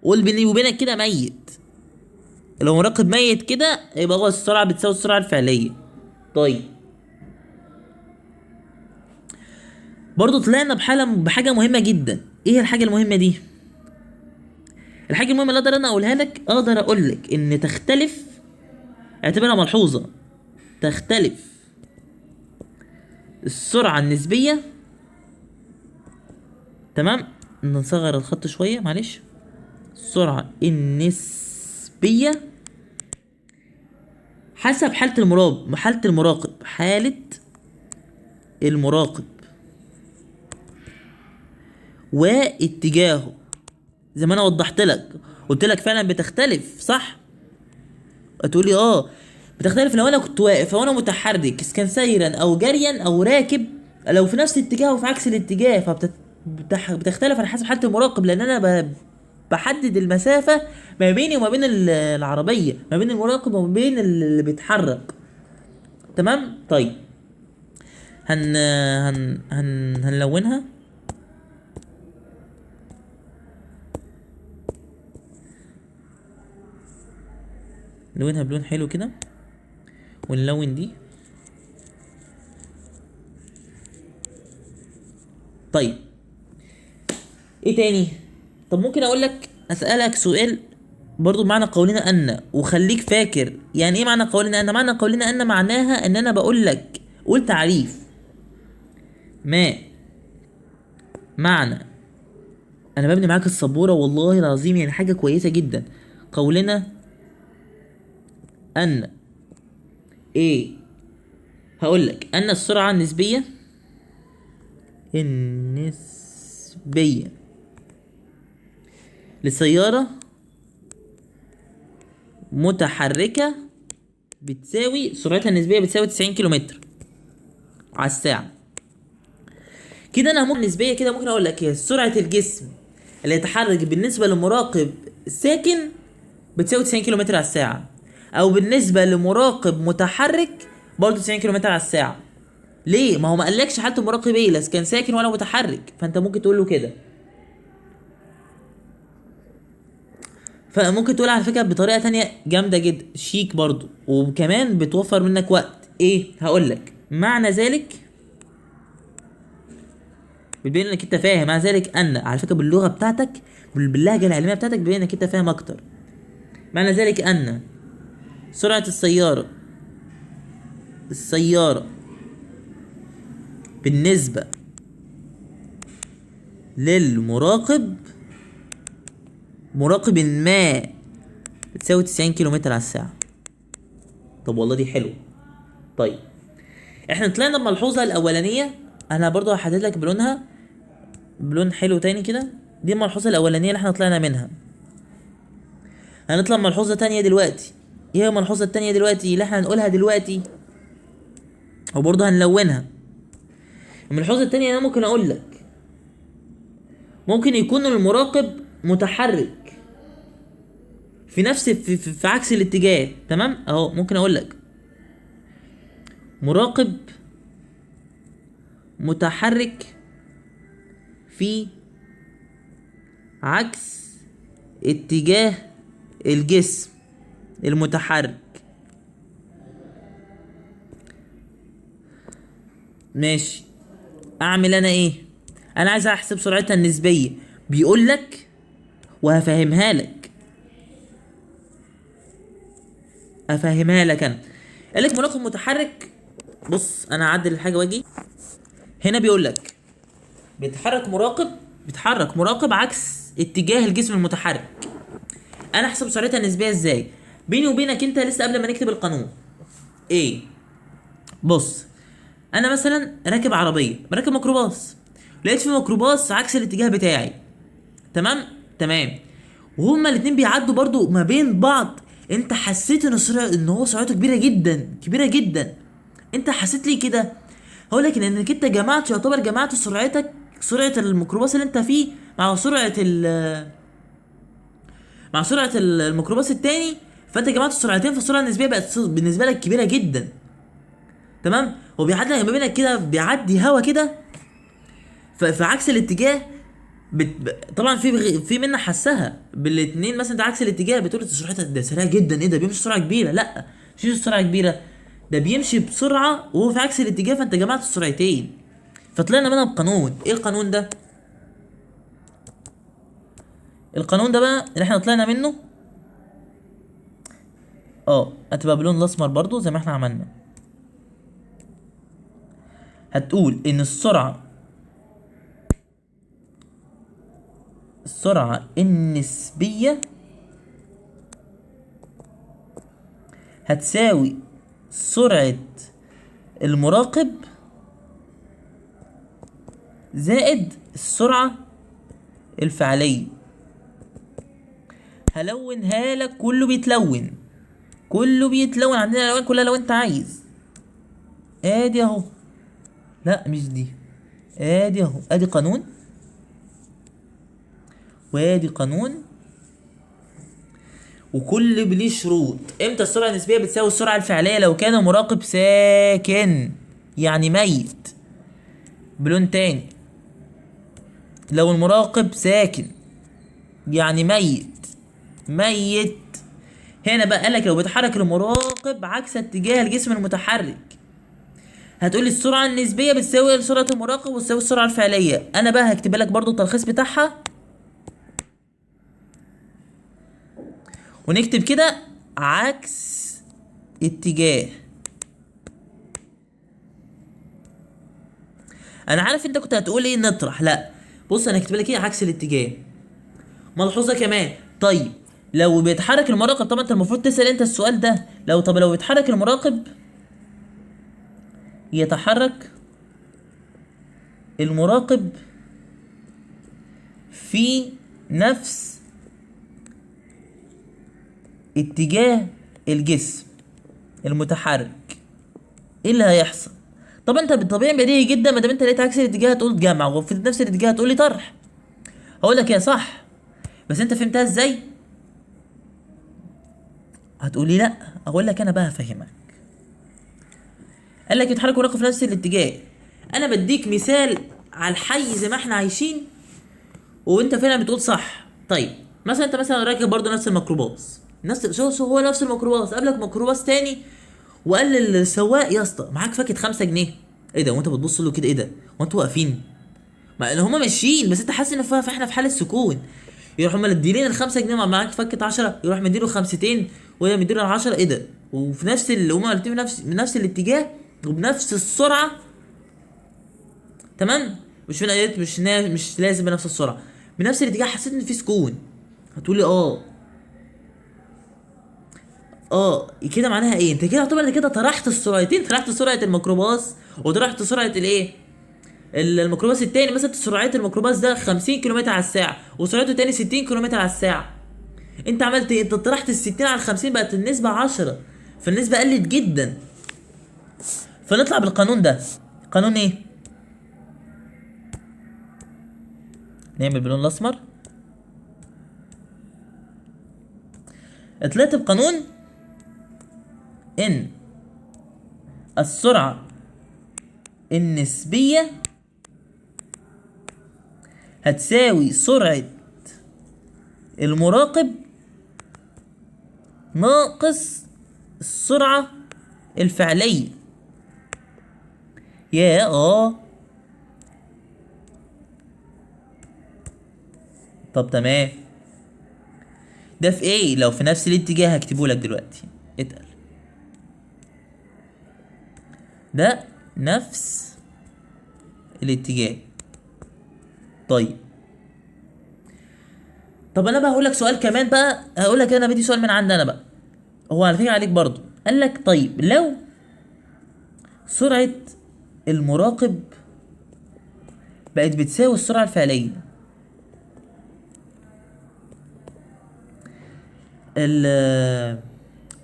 قول بيني وبينك كده ميت. لو مراقب ميت كده يبقى هو السرعه بتساوي السرعه الفعليه. طيب برضو طلعنا بحاجه مهمه جدا. ايه الحاجه المهمه دي؟ الحاجه المهمه اللي اقدر انا اقولها لك، اقدر اقول لك ان تختلف، اعتبرها ملحوظه، تختلف السرعه النسبيه، تمام، نصغر الخط شويه معلش. السرعه النسبيه حسب حاله المراقب واتجاهه. زي ما انا وضحت لك، قلت لك فعلا بتختلف، صح؟ هتقولي اه بتختلف لو انا كنت واقف او انا متحرك، كان سيرا او جريا او راكب، لو في نفس الاتجاه وفي عكس الاتجاه بتختلف على حسب حالة المراقب، لان انا بحدد المسافة ما بيني وما بين العربية، ما بين المراقب وما بين اللي بيتحرك، تمام. طيب هنلونها. نلونها بلون حلو كده، ونلون دي. طيب ايه تاني؟ طب ممكن اقول لك، اسالك سؤال برضو بمعنى قولنا ان، وخليك فاكر يعني ايه معنى قولنا ان. معنى قولنا ان معناها ان انا بقول لك، قول تعريف ما معنى، انا ببني معاك السبوره والله العظيم، يعني حاجه كويسه جدا. قولنا ان ايه؟ هقول لك ان السرعه النسبيه لسياره متحركه بتساوي، سرعتها النسبيه بتساوي 90 كيلومتر على الساعه. كده انا ممكن نسبيه كده ممكن اقول لك هي سرعه الجسم اللي يتحرك بالنسبه لمراقب ساكن بتساوي 90 كيلومتر على الساعه، او بالنسبه لمراقب متحرك برضه 90 كيلومتر على الساعه. ليه؟ ما هو ما قالكش حاله المراقب ايه، لا كان ساكن ولا متحرك، فانت ممكن تقول له كده. فممكن تقول على فكره بطريقه تانية جامده جدا شيك برضو، وكمان بتوفر منك وقت. ايه؟ هقول لك معنى ذلك، بتبين انك انت فاهم. معنى ذلك ان، على فكره باللغه بتاعتك، باللهجه العلميه بتاعتك، بتبين انك انت فاهم اكتر. معنى ذلك ان سرعه السياره بالنسبه للمراقب، مراقب ما، بتساوي 90 كيلومتر على الساعه. طب والله دي حلوه. طيب احنا طلعنا الملحوظه الاولانيه، انا برضو هحدد لك بلونها، بلون حلو تاني كده. دي الملحوظه الاولانيه اللي احنا طلعنا منها. هنطلع ملحوظه تانية دلوقتي. ايه هي الملحوظه التانية دلوقتي اللي احنا هنقولها دلوقتي، وبرضه هنلونها؟ الملحوظه التانية انا ممكن اقول لك ممكن يكون المراقب متحرك في نفس في عكس الاتجاه. تمام اهو، ممكن اقول لك مراقب متحرك في عكس اتجاه الجسم المتحرك. ماشي، اعمل انا ايه؟ انا عايز احسب سرعتها النسبيه. بيقول لك وهفهمها لك، افهمها لك انا. قال لك مراقب متحرك. بص انا اعدل الحاجه واجي هنا. بيقول لك بيتحرك مراقب عكس اتجاه الجسم المتحرك. انا احسب سرعتها النسبيه ازاي؟ بيني وبينك انت لسه قبل ما نكتب القانون. ايه؟ بص، انا مثلا راكب عربيه، راكب ميكروباص، لقيت في ميكروباص عكس الاتجاه بتاعي. تمام. وهما الاتنين بيعدوا برضو ما بين بعض. انت حسيت ان هو سرعته كبيره جدا. انت حسيت ليه كده؟ هقول لك انك انت يعتبر جمعت سرعه الميكروباص اللي انت فيه مع سرعه الميكروباص التاني. فانت جمعت السرعتين، فالسرعه النسبيه بقت بالنسبه لك كبيره جدا. تمام. هو بيعدي ما بينك كده، بيعدي هوا كده في عكس الاتجاه. طبعا في منا حسها بالاتنين. مثلا ده عكس الاتجاه، بتقول سرعتها ده سريع جدا، ايه ده بيمشي بسرعه كبيره؟ لا، مش بسرعه كبيره، ده بيمشي بسرعه وهو في عكس الاتجاه. فانت جمعت السرعتين، فطلعنا منها بقانون. ايه القانون ده؟ القانون ده بقى اللي احنا طلعنا منه، هتبقى باللون الاسمر برضو زي ما احنا عملنا. هتقول ان السرعه النسبيه هتساوي سرعه المراقب زائد السرعه الفعليه. هلونها لك، كله بيتلون عندنا الالوان كلها لو انت عايز. ادي اهو، لا مش دي، ادي اهو، ادي قانون وادي قانون، وكل ليه شروط. امتى السرعه النسبيه بتساوي السرعه الفعليه؟ لو كان المراقب ساكن يعني ميت. بلون تاني، لو المراقب ساكن يعني ميت. هنا بقى قالك لو بيتحرك المراقب عكس اتجاه الجسم المتحرك، هتقولي السرعة النسبية بتساوي سرعة المراقب وتساوي السرعة الفعلية. انا بقى هكتب لك برضو التلخيص بتاعها، ونكتب كده عكس اتجاه. انا عارف انت كنت هتقول ايه، نطرح. لا بص، انا هكتب لك ايه عكس الاتجاه. ملحوظة كمان، طيب لو بيتحرك المراقب، طبعا انت المفروض تسأل انت السؤال ده. لو بيتحرك المراقب، يتحرك المراقب في نفس اتجاه الجسم المتحرك، ايه اللي هيحصل؟ طب انت بالطبيعي بديهي جدا، ما دام انت لقيت عكس الاتجاه هتقول جمع، وفي نفس الاتجاه هتقول لي طرح. هقول لك يا صح، بس انت فهمتها ازاي؟ هتقولي لا، اقول لك انا بقى هفهمك. قال لك يتحرك ويراقب في نفس الاتجاه. انا بديك مثال على الحي زي ما احنا عايشين، وانت فعلا بتقول صح. طيب مثلا انت مثلا راكب برضه نفس الميكروباص، نفس شو هو نفس الميكروباص، قابلك ميكروباص تاني وقال للسواق يا اسطى معاك فاكهه 5 جنيه. ايه ده؟ وانت بتبص له كده، ايه ده؟ وانتوا واقفين؟ مع ان هما ماشيين بس انت حاسس ان احنا في حاله سكون. يروح هما مديلين ال5 جنيه، معاك فكه 10، يروح مديله 5 وهي مديله 10. ايه ده؟ وفي نفس هما الاتنين من نفس الاتجاه وبنفس السرعه. تمام. مش لازم بنفس السرعه، بنفس الاتجاه. حسيت ان في سكون. هتقولي كده معناها ايه؟ انت كده يعتبر انت كده طرحت السرعتين، طرحت سرعه الميكروباص وطرحت سرعه الايه، الميكروباص التاني. مثلا سرعه الميكروباص ده 50 كيلومتر على الساعه وسرعته تاني 60 كيلومتر على الساعه. انت عملت ايه؟ انت طرحت ال 60 على ال 50، بقت النسبه 10، فالنسبه قلت جدا. فنطلع بالقانون ده. قانون ايه؟ نعمل باللون الاسمر. طلعت بقانون ان السرعه النسبيه هتساوي سرعه المراقب ناقص السرعه الفعليه. يا طب تمام. ده في ايه؟ لو في نفس الاتجاه هكتبه لك دلوقتي. اتقل. ده نفس الاتجاه. طيب انا بقى هقول لك سؤال كمان بقى. هقول لك انا بدي سؤال من عندي انا بقى، هو على فكره عليك برضو. قال لك طيب لو سرعه المراقب بقت بتساوي السرعه الفعليه،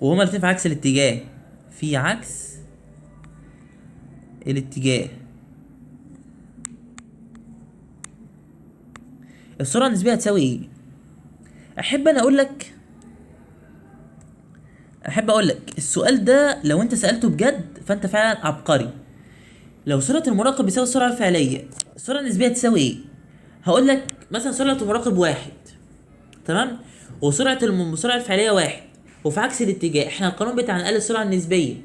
وهما الاتنين في عكس الاتجاه، في عكس الاتجاه، السرعه النسبيه هتساوي ايه؟ احب اقول لك السؤال ده لو انت سالته بجد فانت فعلا عبقري. لو سرعه المراقب بيساوي السرعه الفعليه، السرعه النسبيه تساوي ايه؟ هقول لك مثلا سرعه المراقب 1، تمام، وسرعه السرعه الفعليه 1، وفي عكس الاتجاه. احنا القانون بتاعنا قال السرعه النسبيه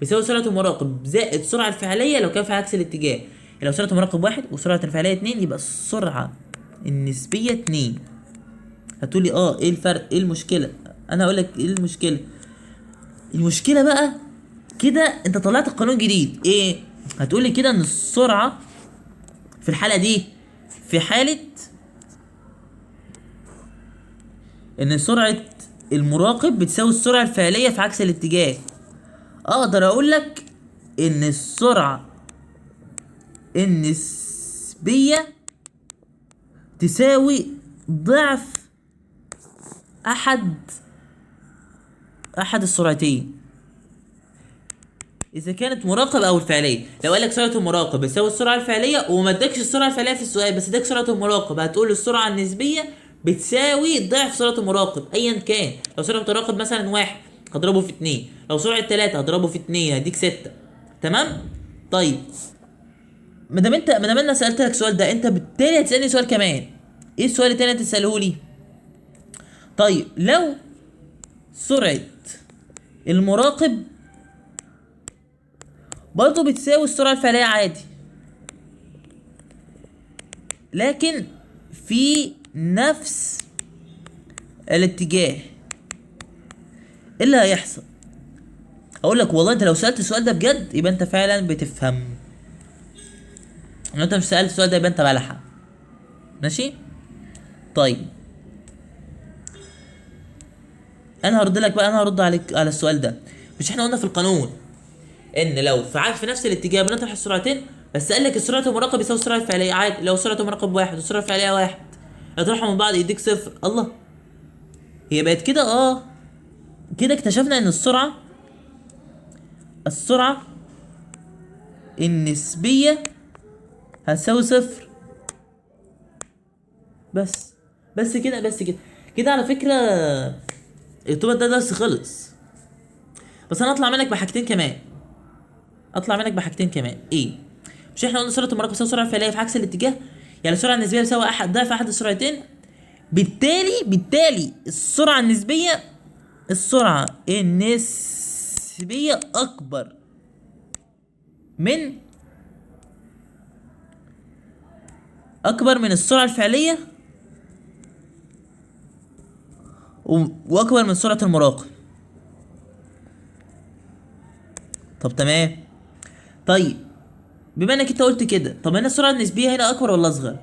بيساوي سرعه المراقب زائد السرعه الفعليه لو كان في عكس الاتجاه. لو سرعه المراقب 1 وسرعه الفعليه 2 يبقى السرعه النسبيه 2. هتقولي ايه الفرق؟ ايه المشكله؟ انا هقول لك ايه المشكله. المشكله بقى كده انت طلعت قانون جديد. ايه؟ هتقولي كده ان السرعه في الحاله دي، في حاله ان سرعه المراقب بتساوي السرعه الفعليه في عكس الاتجاه، اقدر اقول لك ان السرعه النسبيه تساوي ضعف احد السرعتين اذا كانت مراقب او الفعليه. لو قال لك سرعه المراقب بتساوي السرعه الفعليه وما ادكش السرعه الفعليه في السؤال، بس اداك سرعه المراقب، هتقول السرعه النسبيه بتساوي ضعف سرعه المراقب ايا كان. لو سرعه المراقب مثلا 1 هضربه في 2، لو سرعه 3 هضربه في 2 هديك 6. تمام. طيب ما دام انا سالت لك السؤال ده، انت بالتالي هتسالني سؤال كمان. ايه السؤال التاني انت تساله لي؟ طيب لو سرعه المراقب برضه بتساوي السرعه الفعليه عادي، لكن في نفس الاتجاه، ايه اللي هيحصل؟ اقول لك والله انت لو سالت السؤال ده بجد يبقى انت فعلا بتفهم. لو انت مش سالت السؤال ده يبقى انت بلحة. ماشي. طيب انا هرد عليك على السؤال ده. مش احنا قلنا في القانون ان لو في نفس الاتجاه بنطرح السرعتين، بس قال لك السرعه المراقب بيساوي السرعه الفعليه عادي. لو سرعه المراقب 1 والسرعه الفعليه 1 اطرحهم من بعض يديك 0. الله، هي بقت كده. كده اكتشفنا ان السرعه النسبيه هتساوي 0. بس كده على فكره الطوبة ده درس خلص. بس انا هطلع منك بحاجتين كمان. اطلع منك بحاجتين كمان. ايه؟ مش احنا قلنا سرعه المراقب بتساوي السرعه الفعليه في عكس الاتجاه؟ يعني السرعه النسبيه بتساوي ضعف احد السرعتين. بالتالي السرعه النسبيه اكبر من السرعه الفعليه واكبر من سرعه المراقب. طب تمام. طيب بما انك انت قلت كده، طب هنا السرعه النسبيه هنا اكبر ولا اصغر؟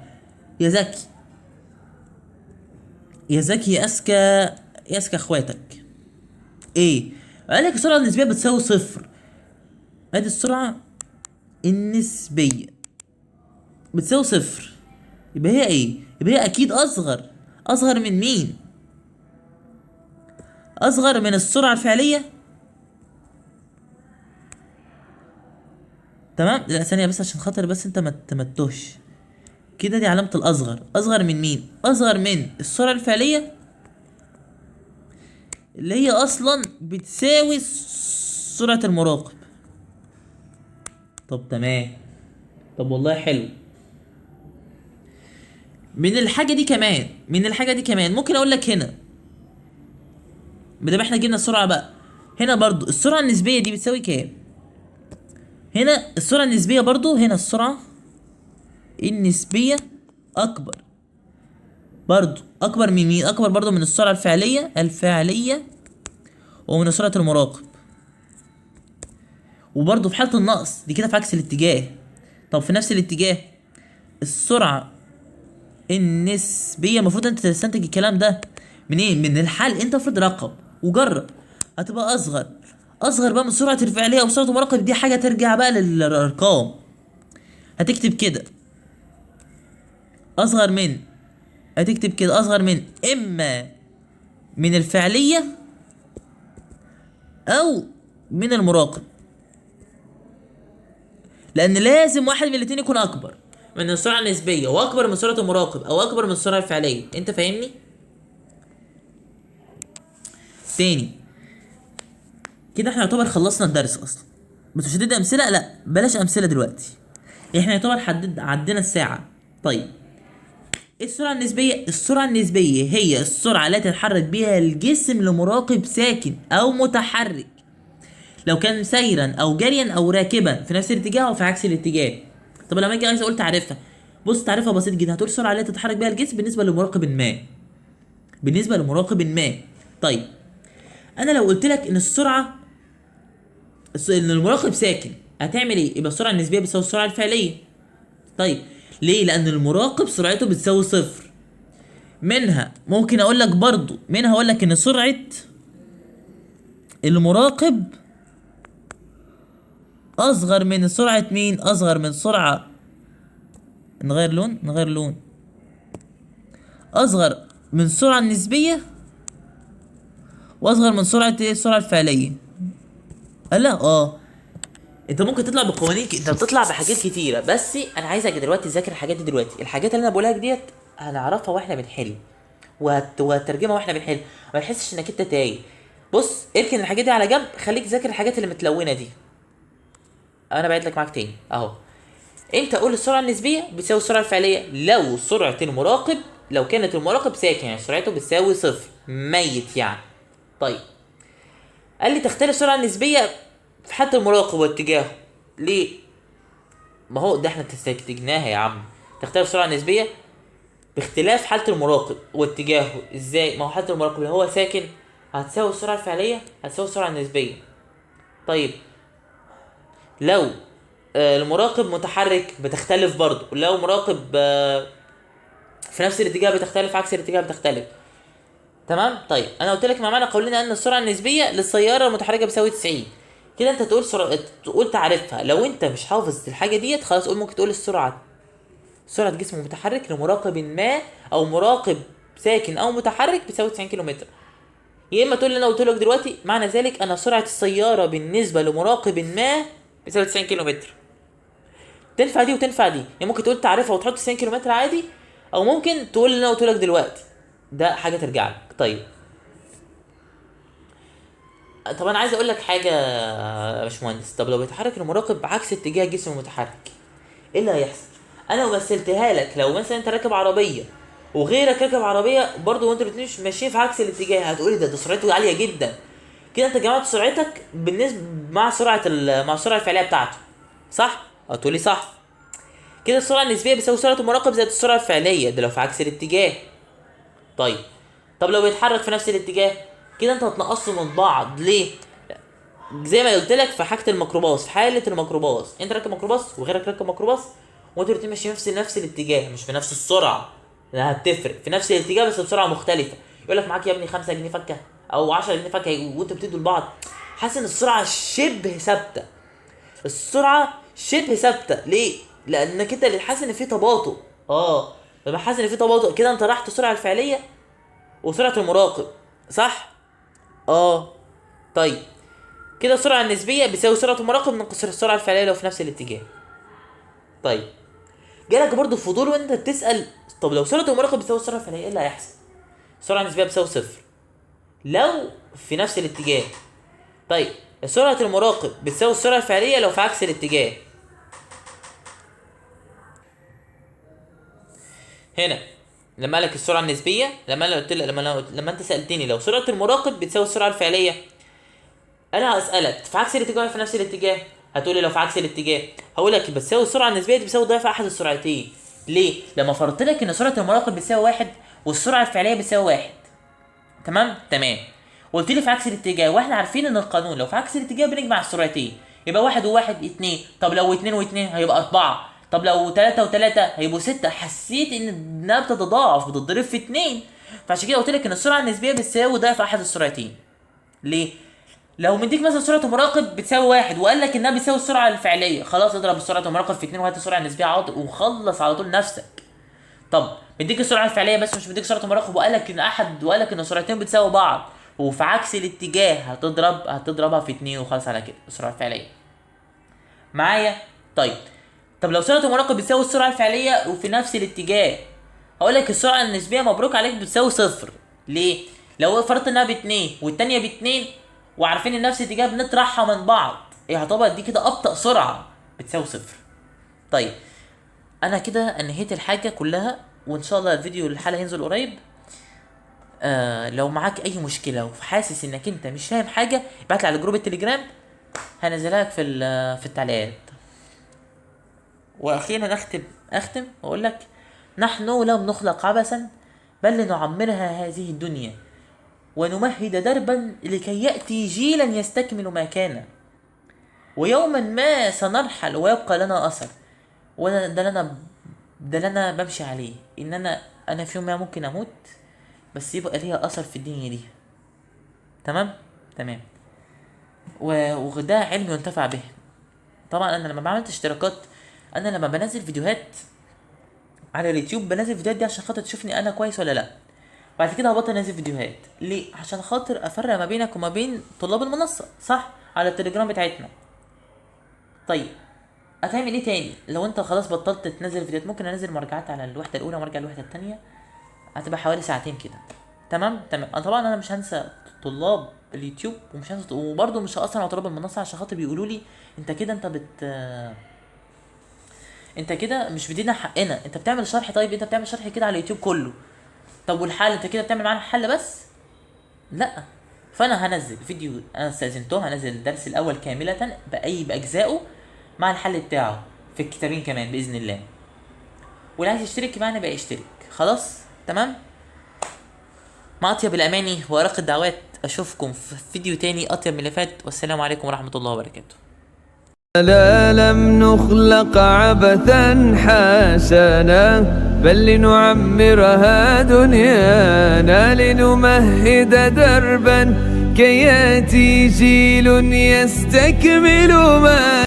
يا ذكي يا اذكى اخواتك. ايه؟ قال لك السرعه النسبيه بتساوي صفر. ادي السرعه النسبيه بتساوي صفر، يبقى هي ايه؟ يبقى هي اكيد اصغر من مين؟ اصغر من السرعه الفعليه. تمام. لا ثانيه بس عشان خاطر بس انت ما تتوهش كده. دي علامه الاصغر. اصغر من مين؟ اصغر من السرعه الفعليه اللي هي اصلا بتساوي سرعه المراقب. طب تمام. طب والله حلو. من الحاجه دي كمان ممكن اقول لك هنا، بدل احنا جبنا السرعه بقى، هنا برضو السرعه النسبيه دي بتساوي كام؟ هنا السرعه النسبيه برضو، هنا السرعه النسبيه اكبر برضو، اكبر من مين؟ اكبر برضو من السرعه الفعليه ومن سرعه المراقب. وبرضو في حاله النقص دي كده في عكس الاتجاه. طب في نفس الاتجاه السرعه النسبيه المفروض انت تستنتج الكلام ده منين؟ من الحل. انت افرض رقم وجرب، هتبقى اصغر بقى من سرعه الفعليه او سرعه المراقب. دي حاجه ترجع بقى للارقام. هتكتب كده اصغر من اما من الفعليه او من المراقب، لان لازم واحد من الاتنين يكون اكبر من السرعه النسبيه واكبر من سرعه المراقب او اكبر من السرعه الفعليه. انت فاهمني؟ تاني كده احنا يعتبر خلصنا الدرس اصلا. بس مش هتدي امثله، لا بلاش امثله دلوقتي. احنا يعتبر عدينا الساعه. طيب ايه السرعه النسبيه؟ السرعه النسبيه هي السرعه التي يتحرك بها الجسم لمراقب ساكن او متحرك، لو كان سيرا او جريا او راكبا في نفس الاتجاه او في عكس الاتجاه. طب لما اجي عايز اقول تعريفها، بص تعريفها بسيط جدا. هتقول السرعه التي تتحرك بها الجسم بالنسبه لمراقب ما. طيب انا لو قلت لك ان ان المراقب ساكن، هتعمل ايه؟ يبقى السرعه النسبيه بتساوي السرعه الفعليه. طيب ليه؟ لان المراقب سرعته بتساوي صفر. ممكن اقول لك برضو اقول لك ان سرعه المراقب اصغر من سرعه مين؟ اصغر من سرعه، نغير لون، اصغر من السرعه النسبيه واصغر من سرعه السرعه الفعليه. لا انت ممكن تطلع بقوانين انت بتطلع بحاجات كتيره، بس انا عايزك دلوقتي تذاكر الحاجات دي. دلوقتي الحاجات اللي انا بقولها لك ديت هنعرفها واحنا بنحل، وهترجمها واحنا بنحل، ما تحسش انك انت تايه. بص اركن الحاجات دي على جنب، خليك تذاكر الحاجات اللي متلونه دي. انا بعيد لك معاك تاني اهو. انت قول السرعه النسبيه بتساوي السرعه الفعليه لو كانت المراقب ساكن، يعني سرعته بتساوي صفر، ميت يعني. طيب قال لي تختلف السرعه النسبيه في حالة المراقب واتجاهه. ليه؟ ما هو ده احنا استنتجناها يا عم. تختلف السرعة النسبية باختلاف حالة المراقب واتجاهه. ازاي؟ ما هو حالة المراقب اللي هو ساكن هتساوي السرعة الفعلية هتساوي السرعة النسبية. طيب لو المراقب متحرك بتختلف برضه. لو مراقب في نفس الاتجاه بتختلف، عكس الاتجاه بتختلف. تمام. طيب انا قلت لك ما معنى قولنا ان السرعة النسبية للسيارة المتحركة بتساوي 90. كده انت تقول تعرفها. لو انت مش حافظ الحاجه ديت خلاص ممكن تقول سرعه جسم متحرك لمراقب ما او مراقب ساكن او متحرك بتساوي 90 كيلومتر. يا اما تقول اللي انا قلت لك دلوقتي معنى ذلك ان سرعه السياره بالنسبه لمراقب ما بتساوي 90 كيلومتر. تنفع دي وتنفع دي. يعني ممكن تقول تعرفها وتحط 90 كيلومتر عادي، او ممكن تقول اللي انا قلت لك دلوقتي. ده حاجه ترجع لك. طيب طب انا عايز اقول لك حاجه يا باشمهندس. طب لو بيتحرك المراقب بعكس اتجاه الجسم المتحرك، ايه اللي هيحصل؟ انا لو مثلتها لك، لو مثلا انت راكب عربيه وغيرك راكب عربيه برضه وانتوا الاتنين ماشيين في عكس الاتجاه، هتقولي ده سرعته عاليه جدا. كده انت جمعت سرعتك بالنسبه مع مع السرعه الفعليه بتاعته، صح؟ هتقولي صح. كده السرعه النسبيه بتساوي سرعه المراقب زائد السرعه الفعليه، ده لو في عكس الاتجاه. طيب، طب لو بيتحرك في نفس الاتجاه، كده انت هتنقصوا من بعض. ليه؟ زي ما قلت لك في حاجه الميكروباص، في حاله الميكروباص انت راكب ميكروباص وغيرك راكب ميكروباص وانتوا الاتنين ماشيين في نفس الاتجاه، مش في نفس السرعه، لا هتفرق في نفس الاتجاه بس بسرعه مختلفه. يقول لك معاك يا ابني 5 جنيه فكه او 10 جنيه فكه وانتوا بتدوا لبعض، حاسس ان السرعه شبه ثابته. السرعه شبه ثابته ليه؟ لانك انت اللي حاسس ان في تباطؤ. لما حاسس ان في تباطؤ كده انت رحت السرعه الفعليه وسرعه المراقب، صح؟ طيب، كده السرعه النسبيه بتساوي سرعه المراقب ناقص السرعه الفعليه لو في نفس الاتجاه. طيب، جالك برضو فضول وانت بتسال، طب لو سرعه المراقب بتساوي السرعه الفعليه ايه اللي هيحصل؟ السرعه النسبيه بتساوي صفر لو في نفس الاتجاه. طيب، سرعه المراقب بتساوي السرعه الفعليه لو في عكس الاتجاه. هنا لما قالك السرعه النسبيه، لما انت سالتني لو سرعه المراقب بتساوي السرعه الفعليه، انا هسالك في عكس الاتجاه ولا في نفس الاتجاه؟ هتقولي لو في عكس الاتجاه. هقول لك بتساوي السرعه النسبيه دي بتساوي ضعف احد السرعتين. ليه؟ لما فرضت لك ان سرعه المراقب بتساوي 1 والسرعه الفعليه بتساوي 1. تمام. قلت لي في عكس الاتجاه، واحنا عارفين ان القانون لو في عكس الاتجاه بنجمع السرعتين، يبقى 1 و1 2. طب لو 2 و2 هيبقى 4. طب لو 3 و3 هيبقوا 6. حسيت ان انها بتتضاعف، بتتضرب في 2. فعشان كده قلت لك ان السرعه النسبيه بتساوي ضعف احد السرعتين. ليه؟ لو مديك مثلا سرعه المراقب بتساوي 1 وقال لك انها بتساوي السرعه الفعليه، خلاص اضرب سرعه المراقب في 2 وهات السرعه النسبيه وخلص على طول نفسك. طب مديك السرعه الفعليه بس مش مديك سرعه المراقب وقال لك ان السرعتين بتساوي بعض وفي عكس الاتجاه، هتضربها في 2 وخلاص على كده السرعه الفعليه معايا. طب لو سرعه المراقب بتساوي السرعه الفعليه وفي نفس الاتجاه، هقول لك السرعه النسبيه مبروك عليك بتساوي صفر. ليه؟ لو فرضت انها ب2 والثانيه ب2 وعارفين ان نفس الاتجاه بنطرحها من بعض، يعتبر دي كده ابطأ سرعه بتساوي صفر. طيب، انا كده انهيت الحاجه كلها وان شاء الله الفيديو الحلقه هينزل قريب. لو معاك اي مشكله وحاسس انك انت مش فاهم حاجه ابعت لي على جروب التليجرام، هنزلها لك في التعليقات. واخيرا اختم واقول لك نحن لم نخلق عبثا بل لنعمرها هذه الدنيا ونمهد دربا لكي يأتي جيلا يستكمل ما كان، ويوما ما سنرحل ويبقى لنا أثر. وده اللي انا بمشي عليه، ان انا في يوم ما ممكن اموت بس يبقى ليها اثر في الدنيا دي. تمام. وده علم ينتفع به. طبعا انا لما بعمل اشتراكات، انا لما بنزل فيديوهات على اليوتيوب بنزل الفيديوهات دي عشان خاطر تشوفني انا كويس ولا لا. بعد كده هبطل انزل فيديوهات. ليه؟ عشان خاطر افرق ما بينك وما بين طلاب المنصه، صح؟ على التليجرام بتاعتنا. طيب، هتعمل ايه تاني لو انت خلاص بطلت تنزل فيديوهات؟ ممكن انزل مراجعات على الوحده الاولى ومراجعه الوحده الثانيه، هتبقى حوالي ساعتين كده. تمام. انا مش هنسى طلاب اليوتيوب ومش هنسى، وبرضه مش هاثر على طلاب المنصه عشان خاطر بيقولوا لي انت كده مش بتدينا حقنا، انت بتعمل شرح. طيب انت بتعمل شرح كده على اليوتيوب كله، طب والحل انت كده بتعمل معانا الحل بس؟ لا. فانا هنزل فيديو، انا استاذنتهم هنزل الدرس الاول كامله باجزائه مع الحل بتاعه في الكتابين كمان باذن الله. واللي عايز يشترك معانا بقى يشترك. خلاص تمام. مع اطيب الاماني وارق الدعوات، اشوفكم في فيديو تاني اطيب من اللي فات، والسلام عليكم ورحمه الله وبركاته. لا لم نخلق عبثا حسنا بل لنعمرها دنيانا لنمهد دربا كي يأتي جيل يستكمل ما